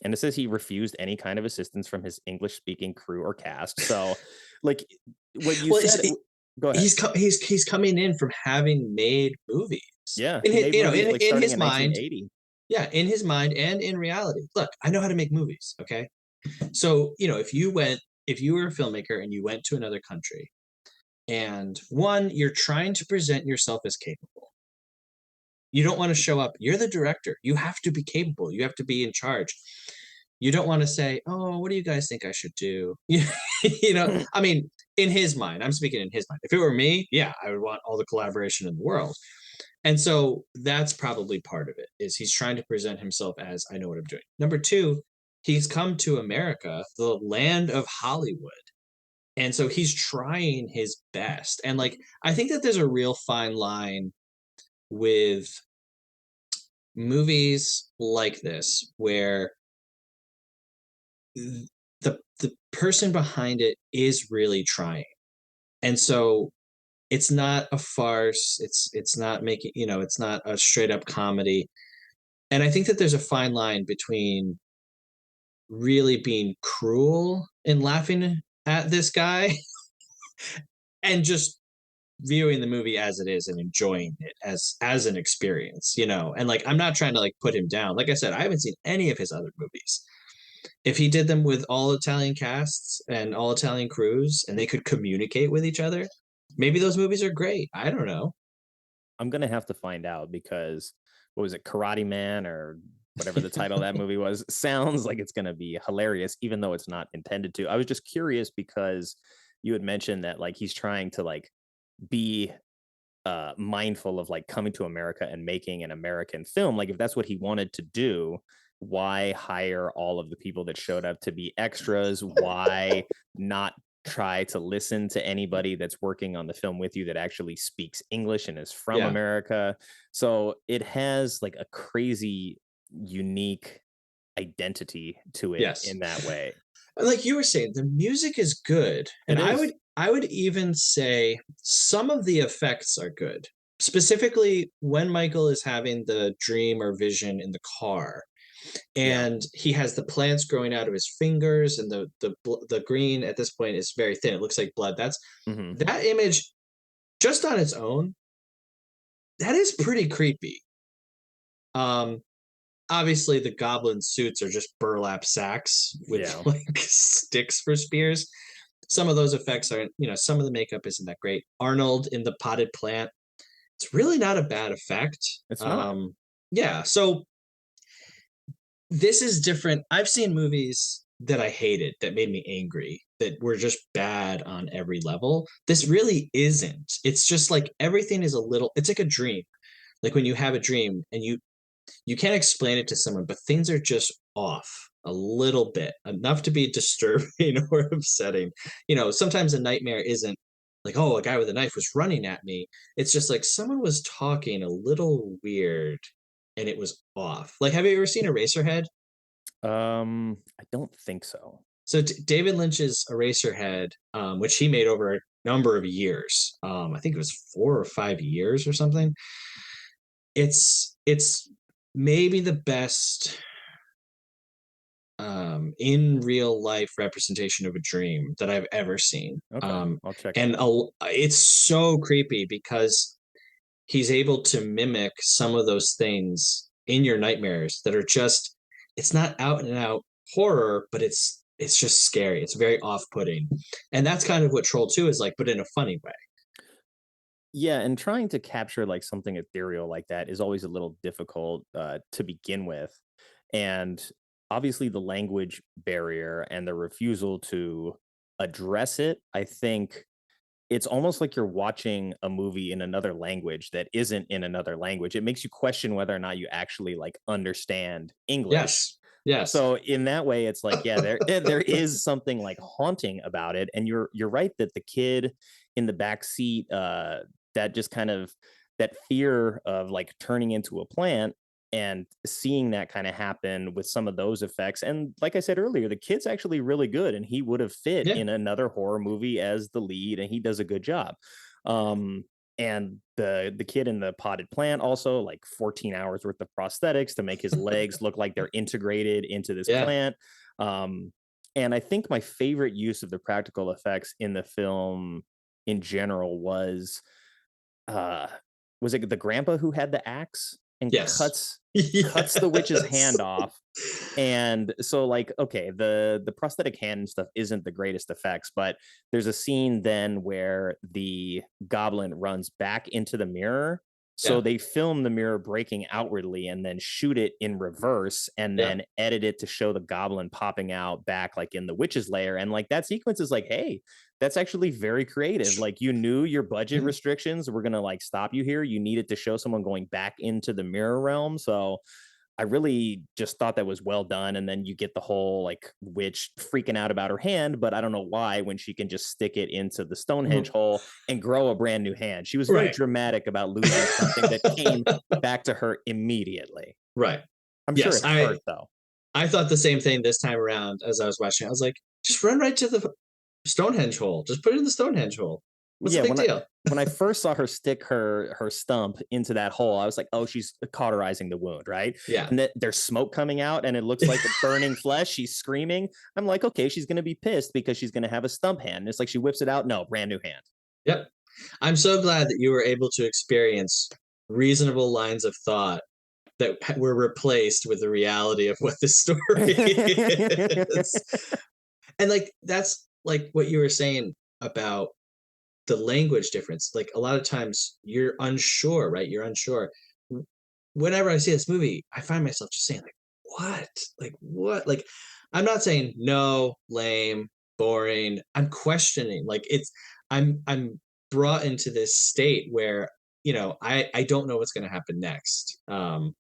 And it says he refused any kind of assistance from his English speaking crew or cast. So like what you said, go ahead. He's coming in from having made movies. Yeah. In his mind. 1980. Yeah, in his mind and in reality. Look, I know how to make movies, okay? So, you know, if you were a filmmaker and you went to another country, and one, you're trying to present yourself as capable. You don't want to show up. You're the director. You have to be capable. You have to be in charge. You don't want to say, oh, what do you guys think I should do? You know, I mean, in his mind, I'm speaking in his mind. If it were me, yeah, I would want all the collaboration in the world. And so that's probably part of it, is he's trying to present himself as, I know what I'm doing. Number two, he's come to America, the land of Hollywood. And so he's trying his best. And like, I think that there's a real fine line with movies like this, where the person behind it is really trying. And so it's not a farce. It's not making, you know, it's not a straight up comedy. And I think that there's a fine line between really being cruel and laughing at this guy and just viewing the movie as it is and enjoying it as an experience, you know. And like, I'm not trying to like put him down. Like I said, I haven't seen any of his other movies. If he did them with all Italian casts and all Italian crews and they could communicate with each other, maybe those movies are great. I don't know. I'm gonna have to find out because what was it, Karate Man or whatever the title of that movie was? Sounds like it's gonna be hilarious, even though it's not intended to. I was just curious because you had mentioned that like he's trying to like be mindful of like coming to America and making an American film. Like if that's what he wanted to do, why hire all of the people that showed up to be extras? Why not try to listen to anybody that's working on the film with you that actually speaks English and is from Yeah. America? So it has like a crazy unique identity to it Yes. in that way. Like you were saying, the music is good. And It is. I would even say some of the effects are good. Specifically when Michael is having the dream or vision in the car and he has the plants growing out of his fingers and the green at this point is very thin. It looks like blood. That's Mhm. that image just on its own, that is pretty creepy. Obviously the goblin suits are just burlap sacks with Yeah. like sticks for spears. Some of those effects are, some of the makeup isn't that great. Arnold in the potted plant, it's really not a bad effect. It's not. Yeah, so this is different. I've seen movies that I hated that made me angry, that were just bad on every level. This really isn't. It's just like everything is a little, it's like a dream. Like when you have a dream and you can't explain it to someone, but things are just off a little bit, enough to be disturbing or upsetting. Sometimes a nightmare isn't like, oh, a guy with a knife was running at me. It's just like someone was talking a little weird and it was off. Like, have you ever seen Eraserhead? I don't think so. So David Lynch's Eraserhead, which he made over a number of years, I think it was 4 or 5 years or something. It's maybe the best in real life representation of a dream that I've ever seen. Okay, I'll check And it out. it's so creepy because he's able to mimic some of those things in your nightmares that are just, it's not out and out horror, but it's just scary. It's very off-putting. And that's kind of what Troll 2 is like, but in a funny way. Yeah, and trying to capture like something ethereal like that is always a little difficult to begin with. And obviously the language barrier and the refusal to address it, I think it's almost like you're watching a movie in another language that isn't in another language. It makes you question whether or not you actually like understand English. Yes. Yes. So in that way, it's like, yeah, there is something like haunting about it. And you're right that the kid in the back seat, that just kind of that fear of like turning into a plant and seeing that kind of happen with some of those effects. And like I said earlier, the kid's actually really good, and he would have fit Yeah. in another horror movie as the lead, and he does a good job. And the kid in the potted plant also like 14 hours worth of prosthetics to make his legs look like they're integrated into this Yeah. plant. And I think my favorite use of the practical effects in the film in general was it the grandpa who had the axe and Yes. cuts the witch's hand off? And so like, okay, the prosthetic hand and stuff isn't the greatest effects, but there's a scene then where the goblin runs back into the mirror. So Yeah. they film the mirror breaking outwardly and then shoot it in reverse and Yeah. then edit it to show the goblin popping out back like in the witch's lair. And like that sequence is like, hey, that's actually very creative. Like you knew your budget restrictions were gonna like stop you here. You needed to show someone going back into the mirror realm. So I really just thought that was well done. And then you get the whole like witch freaking out about her hand, but I don't know why when she can just stick it into the Stonehenge hole and grow a brand new hand. She was very Right. dramatic about losing something that came back to her immediately. Right. I'm Yes, sure it's hurt though. I thought the same thing this time around as I was watching. I was like, just run right to the Stonehenge hole. Just put it in the Stonehenge hole. What's Yeah, the big deal? when I first saw her stick her stump into that hole, I was like, oh, she's cauterizing the wound, right? Yeah. And that there's smoke coming out and it looks like burning flesh. She's screaming. I'm like, okay, she's gonna be pissed because she's gonna have a stump hand. And it's like she whips it out. No, brand new hand. Yep. I'm so glad that you were able to experience reasonable lines of thought that were replaced with the reality of what the story is. And like that's like what you were saying about the language difference. Like a lot of times you're unsure, right? You're unsure. Whenever I see this movie, I find myself just saying, like, what? Like, what? Like, I'm not saying no, lame, boring. I'm questioning. Like, I'm brought into this state where, I don't know what's going to happen next. And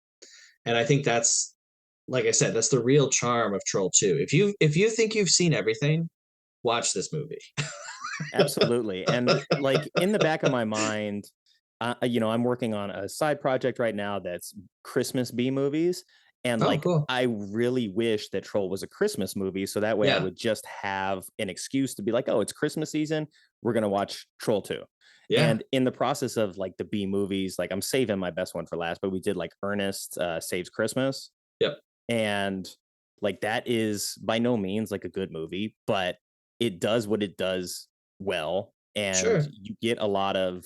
I think that's, like I said, that's the real charm of Troll 2. If you think you've seen everything, watch this movie. Absolutely. And like in the back of my mind, I'm working on a side project right now that's Christmas B movies. And Oh, like, cool. I really wish that Troll was a Christmas movie. So that way I Yeah. would just have an excuse to be like, oh, it's Christmas season. We're going to watch Troll 2. Yeah. And in the process of like the B movies, like I'm saving my best one for last, but we did like Ernest Saves Christmas. Yep. And like that is by no means like a good movie, but it does what it does well, and Sure. you get a lot of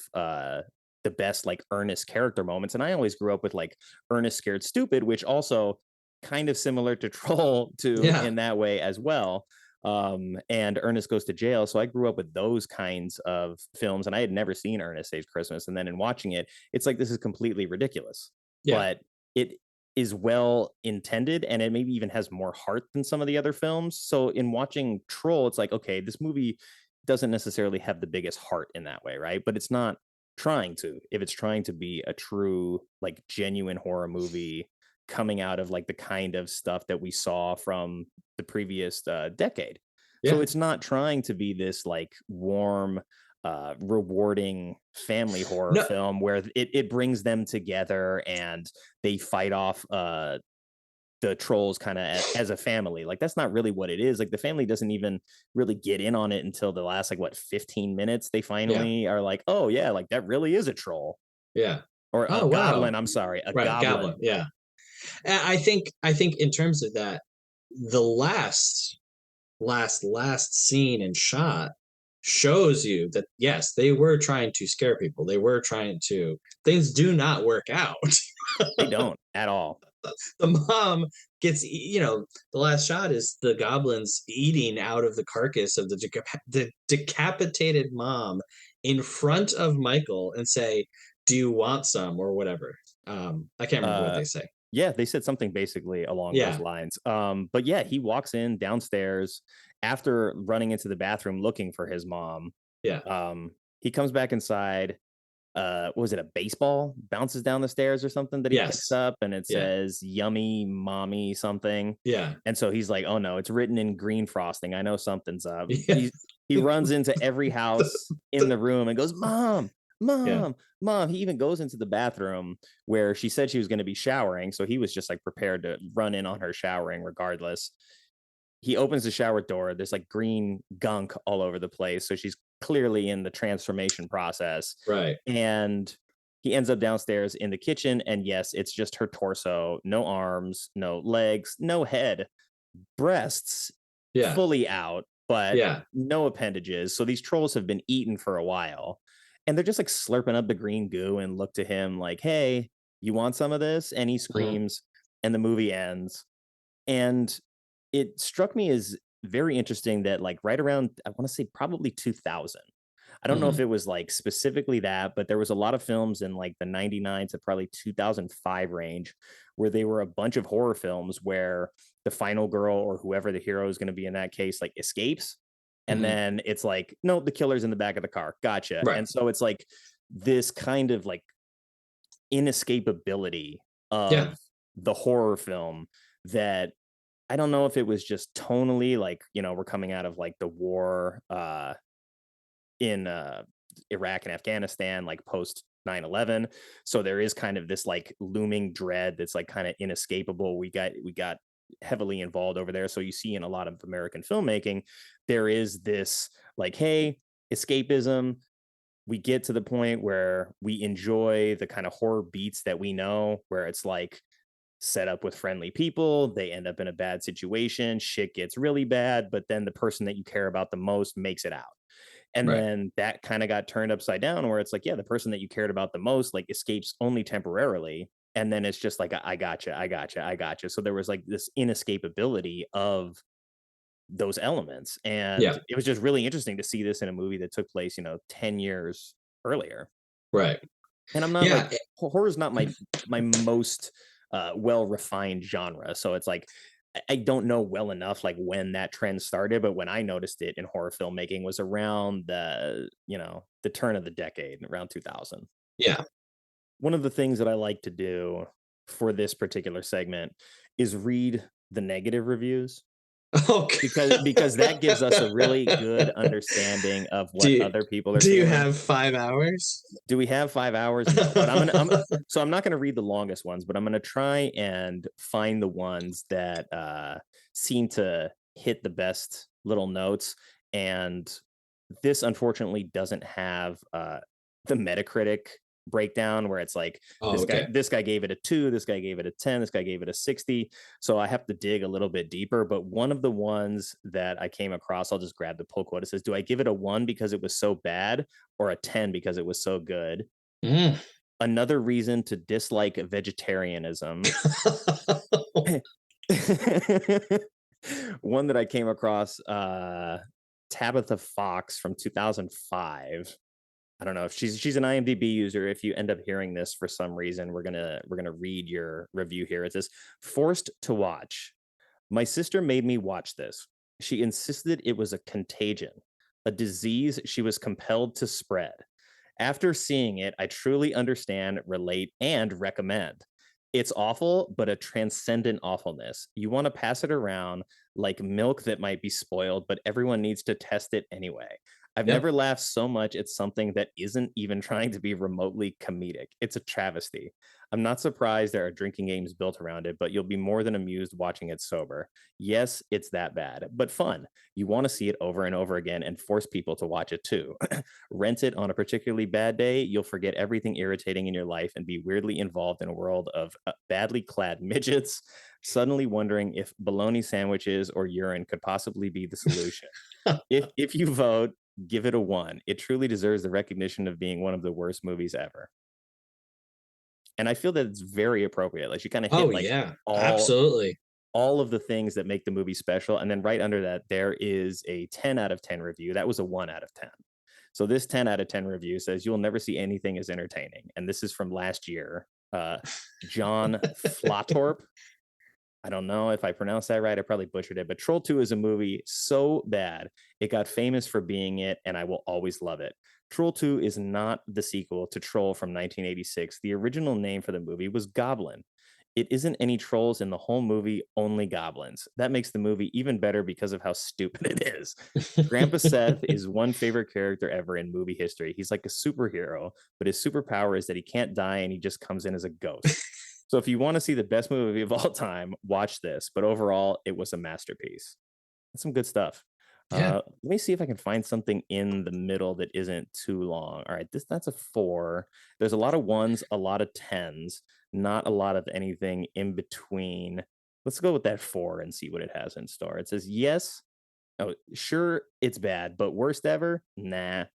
the best like Ernest character moments. And I always grew up with like Ernest Scared Stupid, which also kind of similar to Troll 2 Yeah. in that way as well. And Ernest Goes to Jail. So I grew up with those kinds of films, and I had never seen Ernest Saves Christmas. And then in watching it, it's like this is completely ridiculous. Yeah. But it is well intended, and it maybe even has more heart than some of the other films. So in watching Troll, it's like, okay, this movie doesn't necessarily have the biggest heart in that way, right? But it's not trying to. If it's trying to be a true, like, genuine horror movie coming out of like the kind of stuff that we saw from the previous decade. So Yeah. it's not trying to be this like warm, rewarding family horror No. film where it brings them together and they fight off the trolls kind of as a family. Like that's not really what it is. Like the family doesn't even really get in on it until the last like what 15 minutes. They finally are like, oh yeah, like that really is a troll. Yeah. Or a Oh, wow. goblin. I'm sorry, a Right. goblin. Yeah. And I think in terms of that, the last scene and shot shows you that yes, they were trying to scare people. They were trying to. Things do not work out. They don't at all. The mom gets, the last shot is the goblins eating out of the carcass of the decapitated mom in front of Michael and say, "Do you want some?" or whatever. I can't remember what they say. Yeah, they said something basically along Yeah. those lines. But yeah, he walks in downstairs after running into the bathroom looking for his mom. Yeah. He comes back inside. Was it a baseball bounces down the stairs or something that he Yes. picks up, and it Yeah. says yummy mommy something. Yeah. And so he's like, oh no, it's written in green frosting. I know something's up. Yeah. He runs into every house in the room and goes, mom, Yeah. mom. He even goes into the bathroom where she said she was going to be showering. So he was just like prepared to run in on her showering regardless. He opens the shower door. There's like green gunk all over the place. So she's clearly in the transformation process. Right. And he ends up downstairs in the kitchen. And yes, it's just her torso, no arms, no legs, no head, breasts Yeah. fully out, but Yeah. no appendages. So these trolls have been eaten for a while. And they're just like slurping up the green goo and look to him like, hey, you want some of this? And he screams, and the movie ends. And it struck me as very interesting that like right around, I want to say probably 2000. I don't know if it was like specifically that, but there was a lot of films in like the 99 to probably 2005 range where they were a bunch of horror films where the final girl or whoever the hero is going to be in that case like escapes. And then it's like, no, the killer's in the back of the car. Gotcha. Right. And so it's like this kind of like inescapability of the horror film that I don't know if it was just tonally like, we're coming out of like the war in Iraq and Afghanistan, like post 9/11. So there is kind of this like looming dread that's like kind of inescapable. We got heavily involved over there. So you see in a lot of American filmmaking, there is this like, hey, escapism. We get to the point where we enjoy the kind of horror beats that we know, where it's like set up with friendly people, they end up in a bad situation, shit gets really bad, but then the person that you care about the most makes it out. And then that kind of got turned upside down where it's like, yeah, the person that you cared about the most like escapes only temporarily. And then it's just like, I gotcha. So there was like this inescapability of those elements. And Yeah. it was just really interesting to see this in a movie that took place, 10 years earlier. Right. And I'm not Yeah. like, horror is not my most well-refined genre. So it's like, I don't know well enough like when that trend started, but when I noticed it in horror filmmaking was around the turn of the decade, around 2000. Yeah. One of the things that I like to do for this particular segment is read the negative reviews, Okay. because that gives us a really good understanding of what other people are Do you feeling. have 5 hours? Do we have 5 hours? No, but I'm not gonna read the longest ones, but I'm gonna try and find the ones that seem to hit the best little notes. And this unfortunately doesn't have the Metacritic breakdown where it's like Oh, okay. this guy gave it a 2, this guy gave it a 10, this guy gave it a 60. So I have to dig a little bit deeper. But one of the ones that I came across, I'll just grab the pull quote. It says, "Do I give it a 1 because it was so bad, or a 10 because it was so good? Mm. Another reason to dislike vegetarianism." One that I came across, Tabitha Fox from 2005. I don't know if she's an IMDb user. If you end up hearing this for some reason, we're gonna read your review here. It says, "Forced to watch. My sister made me watch this. She insisted it was a contagion, a disease she was compelled to spread. After seeing it, I truly understand, relate, and recommend. It's awful, but a transcendent awfulness. You want to pass it around like milk that might be spoiled, but everyone needs to test it anyway. I've Yep. never laughed so much at something that isn't even trying to be remotely comedic. It's a travesty. I'm not surprised there are drinking games built around it, but you'll be more than amused watching it sober. Yes, it's that bad, but fun. You want to see it over and over again and force people to watch it too. Rent it on a particularly bad day, you'll forget everything irritating in your life and be weirdly involved in a world of badly clad midgets, suddenly wondering if bologna sandwiches or urine could possibly be the solution. If you vote, give it a 1. It truly deserves the recognition of being one of the worst movies ever." And I feel that it's very appropriate. Like, she kind of hit yeah. all Absolutely. all of the things that make the movie special. And then right under that, there is a 10 out of 10 review. That was a 1 out of 10. So this 10 out of 10 review says, "You'll never see anything as entertaining." And this is from last year. John Flatorp. I don't know if I pronounced that right. I probably butchered it. But Troll 2 is a movie so bad, it got famous for being it, and I will always love it. Troll 2 is not the sequel to Troll from 1986. The original name for the movie was Goblin. It isn't any trolls in the whole movie, only goblins. That makes the movie even better because of how stupid it is. Grandpa Seth is one favorite character ever in movie history. He's like a superhero, but his superpower is that he can't die and he just comes in as a ghost. So if you want to see the best movie of all time, watch this. But overall, it was a masterpiece. That's some good stuff. Yeah. Let me see if I can find something in the middle that isn't too long. All right, that's a 4. There's a lot of 1s, a lot of 10s, not a lot of anything in between. Let's go with that 4 and see what it has in store. It says, yes. Oh, sure, it's bad, but worst ever? Nah.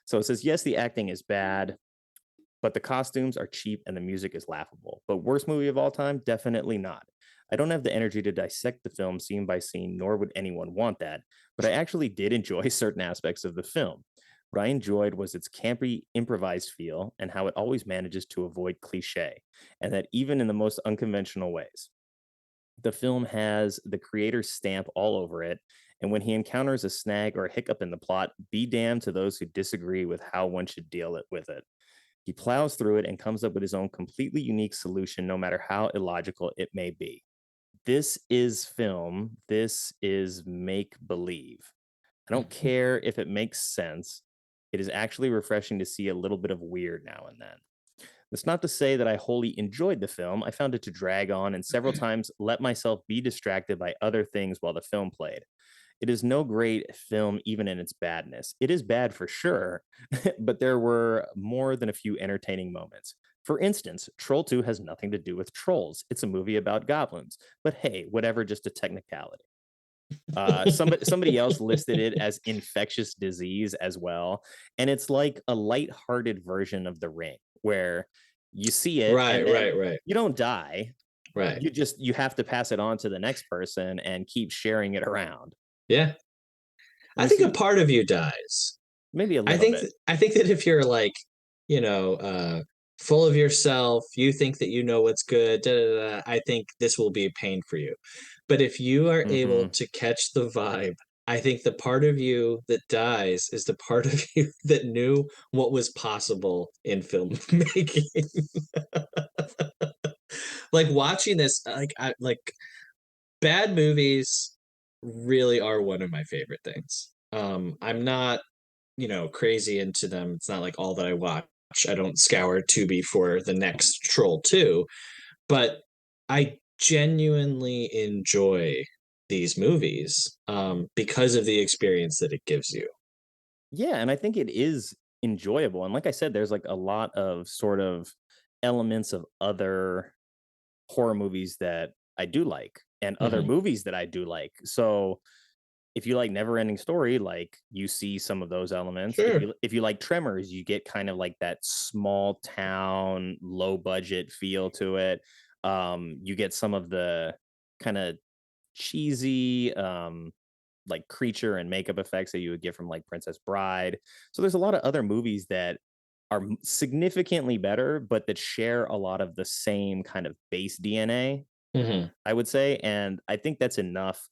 So it says, yes, the acting is bad, but the costumes are cheap and the music is laughable. But worst movie of all time? Definitely not. I don't have the energy to dissect the film scene by scene, nor would anyone want that, but I actually did enjoy certain aspects of the film. What I enjoyed was its campy, improvised feel and how it always manages to avoid cliche, and that even in the most unconventional ways. The film has the creator's stamp all over it, and when he encounters a snag or a hiccup in the plot, be damned to those who disagree with how one should deal with it. He plows through it and comes up with his own completely unique solution, no matter how illogical it may be. This is film. This is make believe. I don't care if it makes sense. It is actually refreshing to see a little bit of weird now and then. That's not to say that I wholly enjoyed the film. I found it to drag on and several times let myself be distracted by other things while the film played. It is no great film, even in its badness. It is bad for sure, but there were more than a few entertaining moments. For instance, Troll 2 has nothing to do with trolls. It's a movie about goblins. But hey, whatever, just a technicality. Somebody else listed it as infectious disease as well. And it's like a lighthearted version of The Ring, where you see it and then Right. you don't die. Right. You have to pass it on to the next person and keep sharing it around. Yeah. I think a part of you dies. Maybe a little bit. I think that if you're like, full of yourself, you think that you know what's good, I think this will be a pain for you. But if you are able to catch the vibe, I think the part of you that dies is the part of you that knew what was possible in filmmaking. Like watching this, bad movies really are one of my favorite things. I'm not, crazy into them. It's not like all that I watch. I don't scour Tubi for the next Troll 2, but I genuinely enjoy these movies because of the experience that it gives you. Yeah, and I think it is enjoyable. And like I said, there's like a lot of sort of elements of other horror movies that I do like and other Mhm. movies that I do like. So if you like Never Ending Story, like you see some of those elements. Sure. If you like Tremors, you get kind of like that small town, low budget feel to it. You get some of the kind of cheesy like creature and makeup effects that you would get from like Princess Bride. So there's a lot of other movies that are significantly better, but that share a lot of the same kind of base DNA, Mhm. I would say. And I think that's enough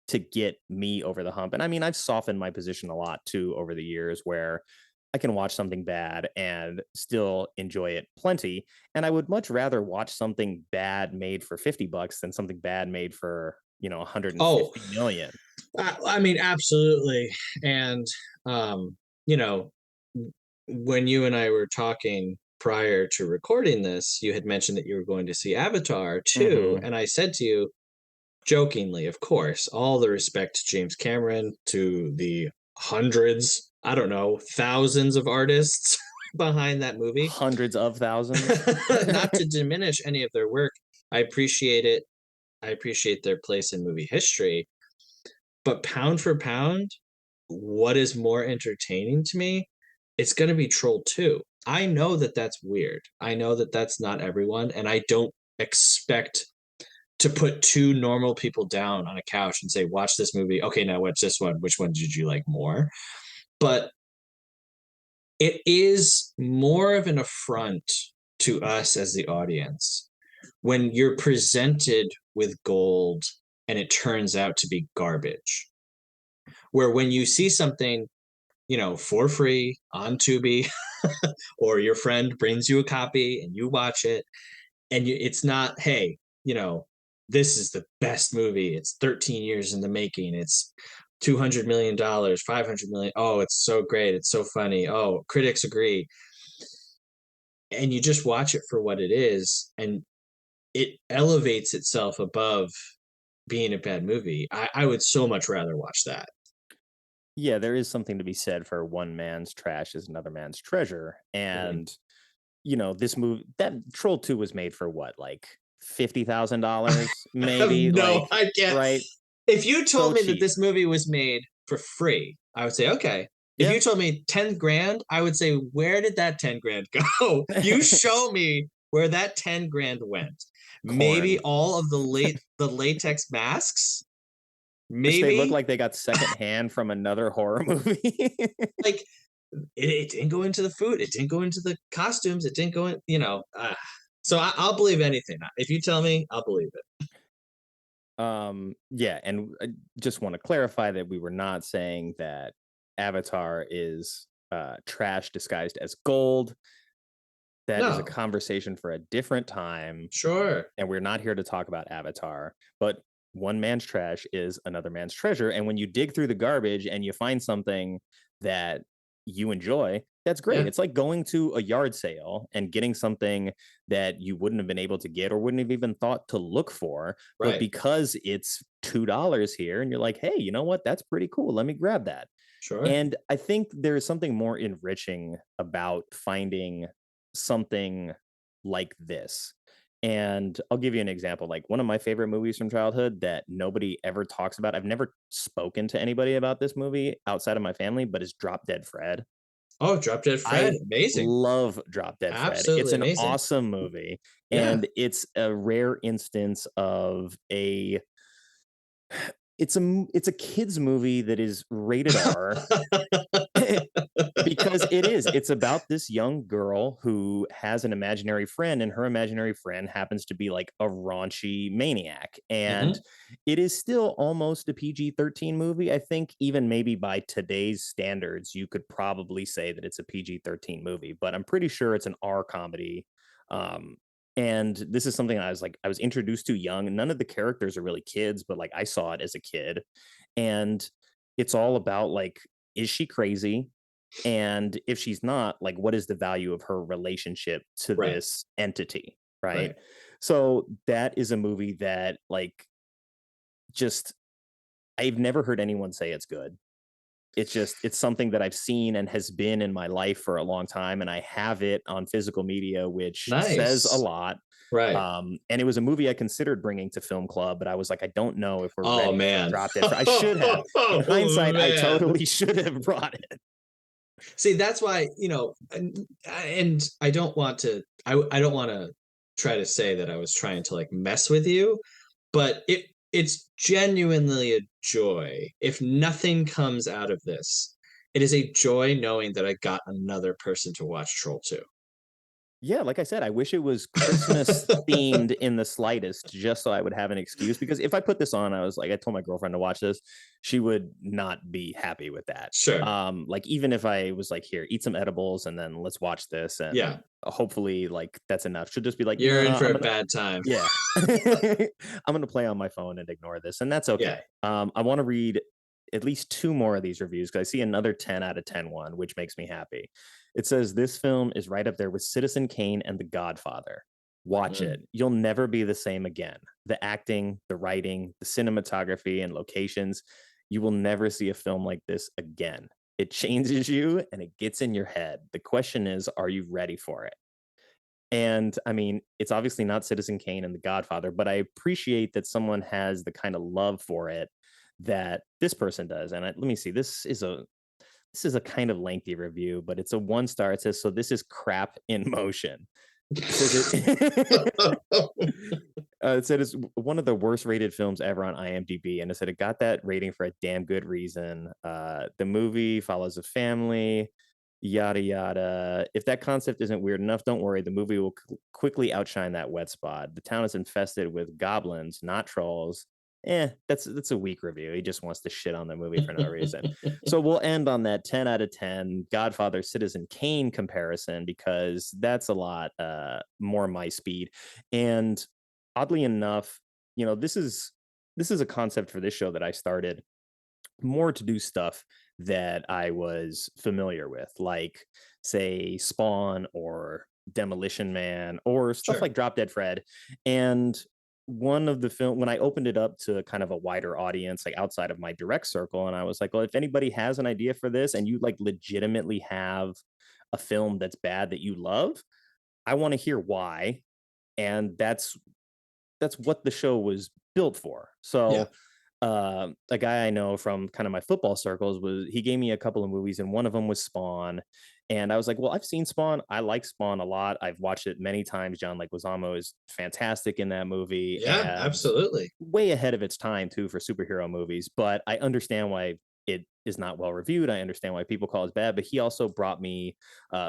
to get me over the hump. And I mean, I've softened my position a lot too over the years where I can watch something bad and still enjoy it plenty. And I would much rather watch something bad made for $50 than something bad made for, Oh, 150 million. I mean, absolutely. And, you know, when you and I were talking prior to recording this, you had mentioned that you were going to see Avatar too. Hmm. And I said to you, jokingly, of course, all the respect to James Cameron, to the hundreds, I don't know, thousands of artists behind that movie. Hundreds of thousands. Not to diminish any of their work. I appreciate it. I appreciate their place in movie history. But pound for pound, what is more entertaining to me? It's going to be Troll 2. I know that that's weird. I know that that's not everyone. And I don't expect to put two normal people down on a couch and say, watch this movie. Okay, now watch this one. Which one did you like more? But it is more of an affront to us as the audience when you're presented with gold and it turns out to be garbage. Where when you see something, for free on Tubi, or your friend brings you a copy and you watch it, and it's not, hey, this is the best movie. It's 13 years in the making. It's $200 million, 500 million. Oh, it's so great. It's so funny. Oh, critics agree. And you just watch it for what it is, and it elevates itself above being a bad movie. I would so much rather watch that. Yeah, there is something to be said for one man's trash is another man's treasure. And, this movie, that Troll 2 was made for what, like $50,000, maybe? No, Like, I can't. right? If you told So me that cheap. this movie was made for free, I would say, okay. If Yeah. you told me 10 grand, I would say, where did that 10 grand go? You show me where that 10 grand went. Maybe Corn. all of the latex masks. Which they look Maybe like they got secondhand from another horror movie. like it didn't go into the food. It didn't go into the costumes. It didn't go in, so I'll believe anything. If you tell me, I'll believe it. Yeah, and I just want to clarify that we were not saying that Avatar is trash disguised as gold. That is a No, conversation for a different time, sure. and we're not here to talk about Avatar. But one man's trash is another man's treasure, and when you dig through the garbage and you find something that you enjoy, that's great. Yeah, It's like going to a yard sale and getting something that you wouldn't have been able to get or wouldn't have even thought to look for, but right. because it's $2 here and you're like, hey, you know what, that's pretty cool, let me grab that. Sure. And I think there is something more enriching about finding something like this. And I'll give you an example. Like one of my favorite movies from childhood that nobody ever talks about. I've never spoken to anybody about this movie outside of my family, but is Drop Dead Fred. Oh, Drop Dead Fred. I Amazing. love Drop Dead Fred. It's Absolutely an amazing. awesome movie. Yeah. And it's a rare instance of a it's a kids movie that is rated R. Because it's about this young girl who has an imaginary friend, and her imaginary friend happens to be like a raunchy maniac, and it is still almost a PG-13 movie. I think even maybe by today's standards you could probably say that it's a PG-13 movie, but I'm pretty sure it's an R comedy. And this is something I was introduced to young. None of the characters are really kids, but like I saw it as a kid, and it's all about like, is she crazy? And if she's not, like, what is the value of her relationship to Right. this entity, right? Right. So that is a movie that, like, just I've never heard anyone say it's good. It's something that I've seen and has been in my life for a long time, and I have it on physical media, which says a Nice. lot. Right. And it was a movie I considered bringing to film club, but I was like, I don't know if we're Oh, ready for man. Drop Dead. I should have. In Oh, hindsight, I man. totally should have brought it. See, that's why, and I don't want to try to say that I was trying to like mess with you, but it's genuinely a joy. If nothing comes out of this, it is a joy knowing that I got another person to watch Troll 2. Yeah, like I said, I wish it was Christmas themed in the slightest, just so I would have an excuse. Because if I put this on, I told my girlfriend to watch this, she would not be happy with that. Sure. Like even if I was like, here, eat some edibles and then let's watch this, and Yeah. hopefully like that's enough. She'll just be like, You're in "Nah, for a bad time." Yeah. I'm gonna play on my phone and ignore this, and that's okay. I want to read at least 2 more of these reviews because I see another 10 out of 10 one, which makes me happy. It says this film is right up there with Citizen Kane and The Godfather. Watch it. You'll never be the same again. The acting, the writing, the cinematography, and locations. You will never see a film like this again. It changes you and it gets in your head. The question is, are you ready for it? And I mean, it's obviously not Citizen Kane and The Godfather, but I appreciate that someone has the kind of love for it that this person does. And let me see, this is a kind of lengthy review, but it's a 1 star. It says, so this is crap in motion. It said it's one of the worst rated films ever on IMDb, and it said it got that rating for a damn good reason. The movie follows a family, yada yada. If that concept isn't weird enough, don't worry, the movie will quickly outshine that wet spot. The town is infested with goblins, not trolls. That's a weak review. He just wants to shit on the movie for no reason. So we'll end on that 10 out of 10 Godfather Citizen Kane comparison, because that's a lot more my speed. And oddly enough, this is a concept for this show that I started more to do stuff that I was familiar with, like say Spawn or Demolition Man or stuff like Drop Dead Fred. And one of the film, when I opened it up to kind of a wider audience, like outside of my direct circle, and I was like, well, if anybody has an idea for this and you like legitimately have a film that's bad that you love, I want to hear why. And that's what the show was built for. So a guy I know from kind of my football circles he gave me a couple of movies, and one of them was Spawn. And I was like, well, I've seen Spawn. I like Spawn a lot. I've watched it many times. John Leguizamo is fantastic in that movie. Yeah, absolutely. Way ahead of its time, too, for superhero movies. But I understand why it is not well reviewed. I understand why people call it bad. But he also brought me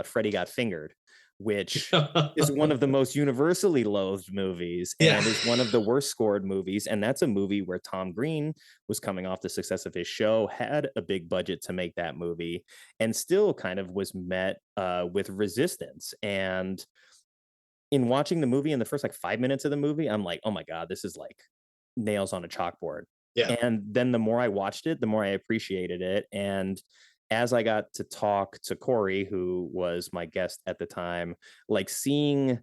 Freddy Got Fingered, which is one of the most universally loathed movies and is one of the worst scored movies. And that's a movie where Tom Green was coming off the success of his show, had a big budget to make that movie, and still kind of was met with resistance. And in watching the movie, in the first like 5 minutes of the movie, I'm like, oh my God, this is like nails on a chalkboard. Yeah. And then the more I watched it, the more I appreciated it. And as I got to talk to Corey, who was my guest at the time, like seeing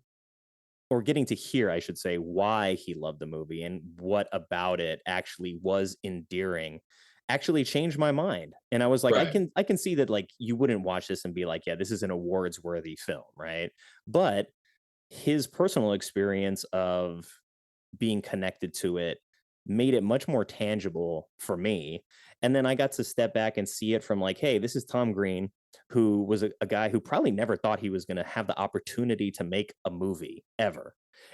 or getting to hear, I should say, why he loved the movie and what about it actually was endearing, actually changed my mind. And I was like, I can see that like you wouldn't watch this and be like, yeah, this is an awards worthy film, right? But his personal experience of being connected to it made it much more tangible for me. And then I got to step back and see it from like, hey, this is Tom Green, who was a guy who probably never thought he was going to have the opportunity to make a movie ever.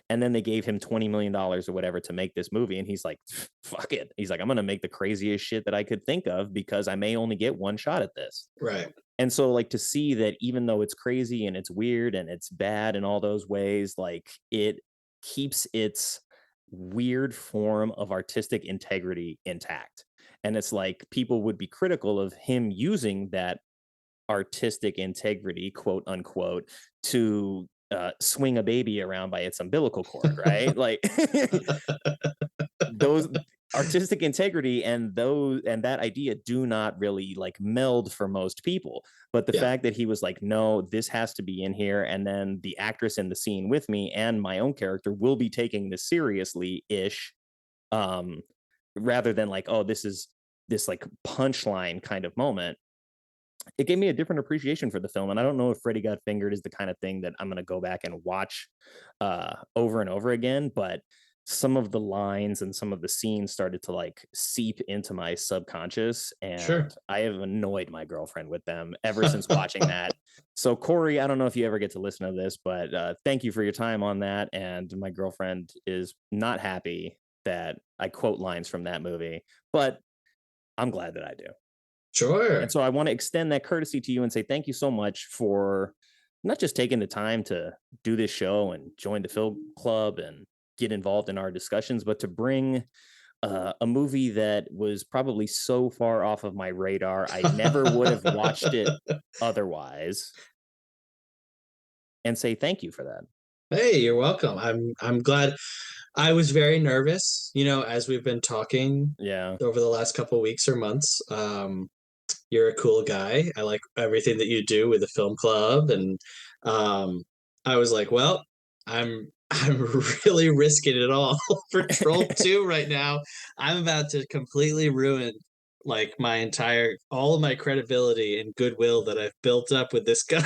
And then they gave him $20 million or whatever to make this movie. And he's like, fuck it. He's like, I'm going to make the craziest shit that I could think of because I may only get one shot at this. Right. And so like to see that even though it's crazy and it's weird and it's bad in all those ways, like it keeps its weird form of artistic integrity intact. And it's like people would be critical of him using that artistic integrity, quote unquote, to swing a baby around by its umbilical cord, right? Like those artistic integrity and that idea do not really like meld for most people. But the fact that he was like, no, this has to be in here, and then the actress in the scene with me and my own character will be taking this seriously ish, rather than like, oh, this is this like punchline kind of moment. It gave me a different appreciation for the film. And I don't know if Freddy Got Fingered is the kind of thing that I'm going to go back and watch over and over again, but some of the lines and some of the scenes started to like seep into my subconscious, and I have annoyed my girlfriend with them ever since watching that. So Corey, I don't know if you ever get to listen to this, but thank you for your time on that. And my girlfriend is not happy that I quote lines from that movie, but I'm glad that I do. Sure. And so I want to extend that courtesy to you and say thank you so much for not just taking the time to do this show and join the film club and get involved in our discussions, but to bring a movie that was probably so far off of my radar, I never would have watched it otherwise, and say thank you for that. Hey, you're welcome. I'm glad. I was very nervous, you know, as we've been talking over the last couple of weeks or months. You're a cool guy. I like everything that you do with the film club. And I was like, well, I'm really risking it all for Troll 2 right now. I'm about to completely ruin like all of my credibility and goodwill that I've built up with this guy.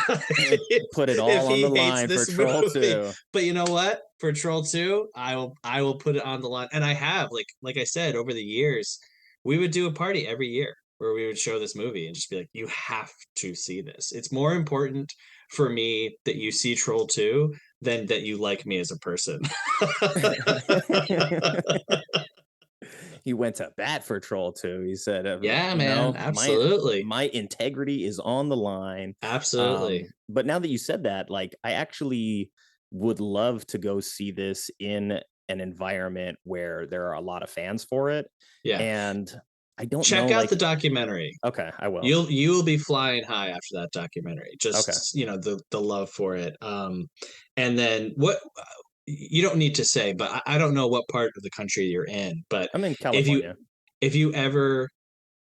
Put it all on the line for Troll 2. But you know what? For Troll 2, I will put it on the line. And I have, like I said, over the years, we would do a party every year where we would show this movie and just be like, you have to see this. It's more important for me that you see Troll 2 than that you like me as a person. He went to bat for Troll 2. He said, yeah, man, absolutely. My integrity is on the line. Absolutely. But now that you said that, like, I actually would love to go see this in an environment where there are a lot of fans for it. Yeah. And I don't check know, out like, the documentary. Okay, I will. You will be flying high after that documentary. Just you know, the love for it. And then what you don't need to say, but I don't know what part of the country you're in, but I'm in California. If you ever,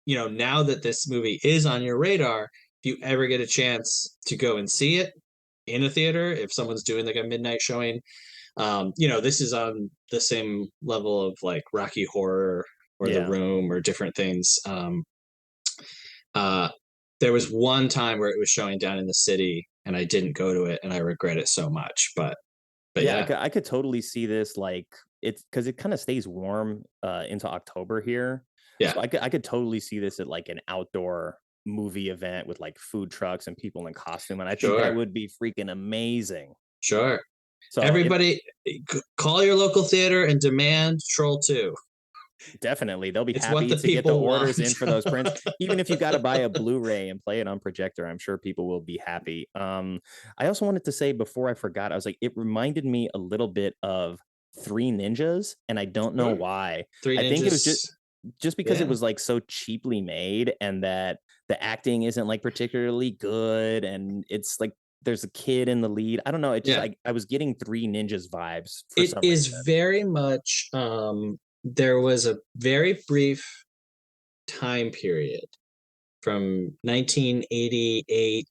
you know, now that this movie is on your radar, if you ever get a chance to go and see it in a theater, if someone's doing like a midnight showing, you know, this is on the same level of like Rocky Horror or The Room or different things. There was one time where it was showing down in the city and I didn't go to it and I regret it so much, but yeah. I could totally see this, like, it's because it kind of stays warm into October here. Yeah. So I could totally see this at like an outdoor movie event with like food trucks and people in costume. And I think that would be freaking amazing. Sure. So everybody call your local theater and demand Troll 2. Definitely. They'll be happy to get the orders in for those prints. Even if you got to buy a Blu-ray and play it on projector, I'm sure people will be happy. I also wanted to say before I forgot, I was like, it reminded me a little bit of Three Ninjas, and I don't know why. I think it was just because it was like so cheaply made and that the acting isn't like particularly good, and it's like there's a kid in the lead. I don't know. It just I was getting Three Ninjas vibes. It is very much there was a very brief time period from 1988,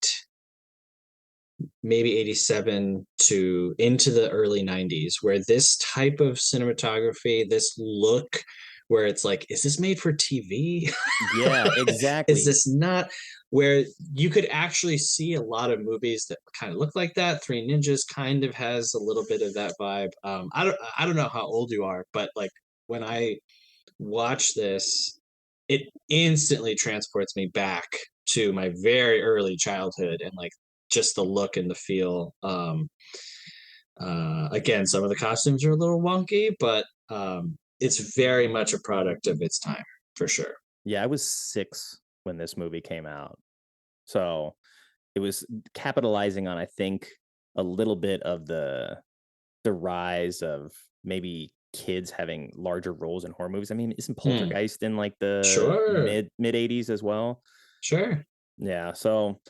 maybe 87 to into the early 90s, where this type of cinematography, this look, where it's like, is this made for TV? Yeah, exactly. Is this not? Where you could actually see a lot of movies that kind of look like that. Three Ninjas kind of has a little bit of that vibe. I don't know how old you are, but like when I watched this, it instantly transports me back to my very early childhood and like just the look and the feel. Again, some of the costumes are a little wonky, but it's very much a product of its time for sure. Yeah, I was 6 when this movie came out. So it was capitalizing on, I think, a little bit of the rise of maybe kids having larger roles in horror movies. I mean, isn't Poltergeist in like the Sure. mid 80s as well? Sure. Yeah. So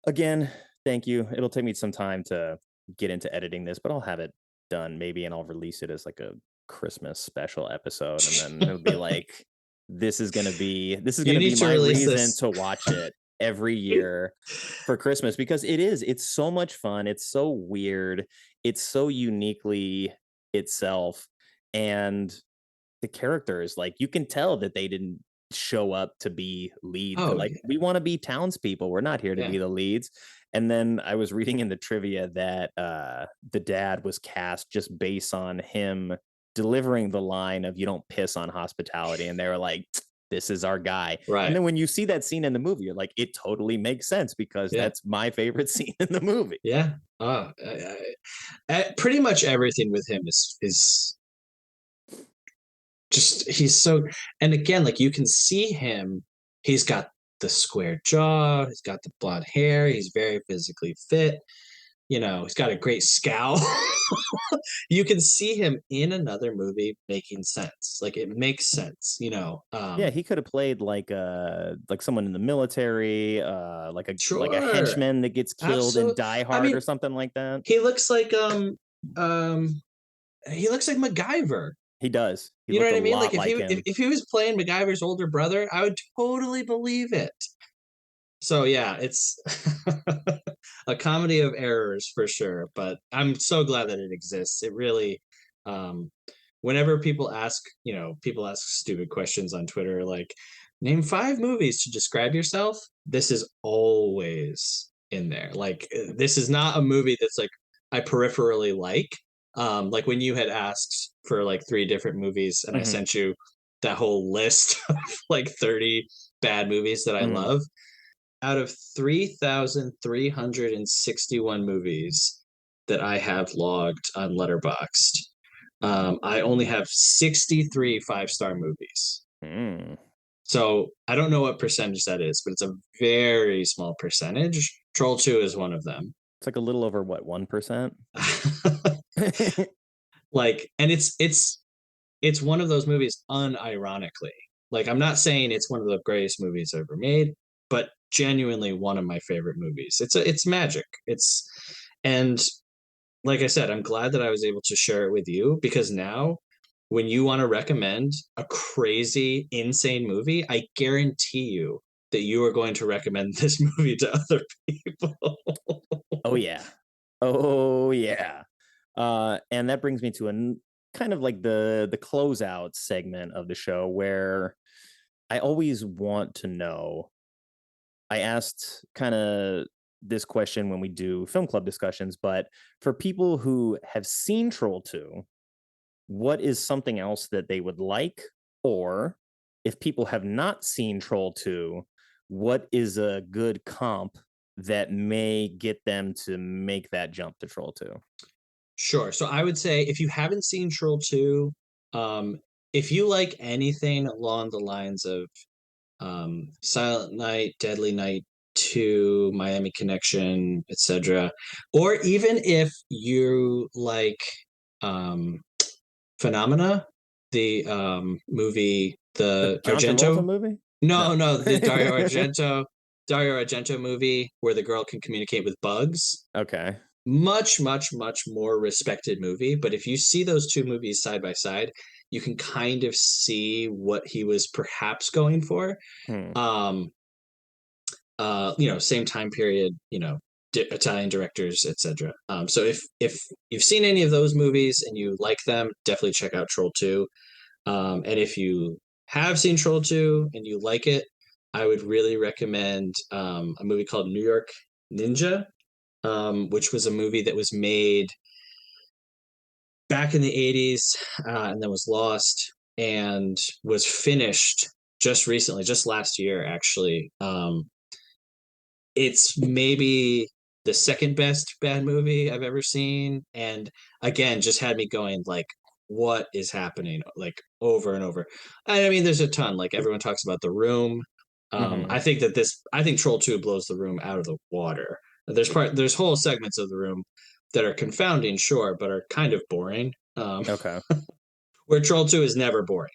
again, thank you. It'll take me some time to get into editing this, but I'll have it done maybe, and I'll release it as like a Christmas special episode, and then it'll be like, this is gonna be You need to my release reason this. to watch it every year for Christmas, because it's so much fun. It's so weird. It's so uniquely itself, and the characters, like, you can tell that they didn't show up to be lead. Oh, Like, we want to be townspeople. We're not here to Yeah. be the leads. And then I was reading in the trivia that the dad was cast just based on him delivering the line of "You don't piss on hospitality," and they were like, "This is our guy." Right. And then when you see that scene in the movie, you're like, it totally makes sense, because Yeah. that's my favorite scene in the movie. Yeah. Pretty much everything with him is just, he's so, and again, like you can see him, he's got the square jaw, he's got the blonde hair, he's very physically fit, he's got a great scowl. You can see him in another movie making sense. Like it makes sense. Yeah, he could have played like someone in the military, like a Sure. henchman that gets killed in Absolute- Die I Hard mean, or something like that. he looks like MacGyver. He does. He You know looked what I a mean? lot Like if like him. if he was playing MacGyver's older brother, I would totally believe it. So yeah, it's a comedy of errors for sure, but I'm so glad that it exists. It really, whenever people ask stupid questions on Twitter, like name 5 movies to describe yourself, this is always in there. Like this is not a movie that's like I peripherally like when you had asked for like 3 different movies and I Mhm. sent you that whole list of like 30 bad movies that I Mhm. love. Out of 3,361 movies that I have logged on Letterboxd, I only have 63 5-star movies. Mm. So I don't know what percentage that is, but it's a very small percentage. Troll 2 is one of them. It's like a little over what, 1%? Like, and it's one of those movies unironically. Like, I'm not saying it's one of the greatest movies ever made, but genuinely one of my favorite movies. It's magic. And like I said, I'm glad that I was able to share it with you, because now when you want to recommend a crazy, insane movie, I guarantee you that you are going to recommend this movie to other people. Oh yeah. Oh yeah. And that brings me to kind of like the closeout segment of the show, where I always want to know. I asked kind of this question when we do film club discussions, but for people who have seen Troll 2, what is something else that they would like? Or if people have not seen Troll 2, what is a good comp that may get them to make that jump to Troll 2? Sure. So I would say if you haven't seen Troll 2, if you like anything along the lines of Silent Night, Deadly Night 2, Miami Connection, etc., or even if you like Phenomena, the movie, the John Travolta Argento movie? no, the Dario Argento movie where the girl can communicate with bugs. Okay. Much, much, much more respected movie. But if you see those 2 movies side by side, you can kind of see what he was perhaps going for. Hmm. Same time period, Italian directors, etc. So if you've seen any of those movies and you like them, definitely check out Troll 2. And if you have seen Troll 2 and you like it, I would really recommend a movie called New York Ninja, which was a movie that was made back in the 80s and then was lost and was finished just recently, just last year, actually. It's maybe the second best bad movie I've ever seen. And again, just had me going like, what is happening? Like over and over. I mean, there's a ton. Like everyone talks about The Room. Mm-hmm. I think Troll 2 blows The Room out of the water. There's whole segments of The Room that are confounding, sure, but are kind of boring. Okay. Where Troll 2 is never boring.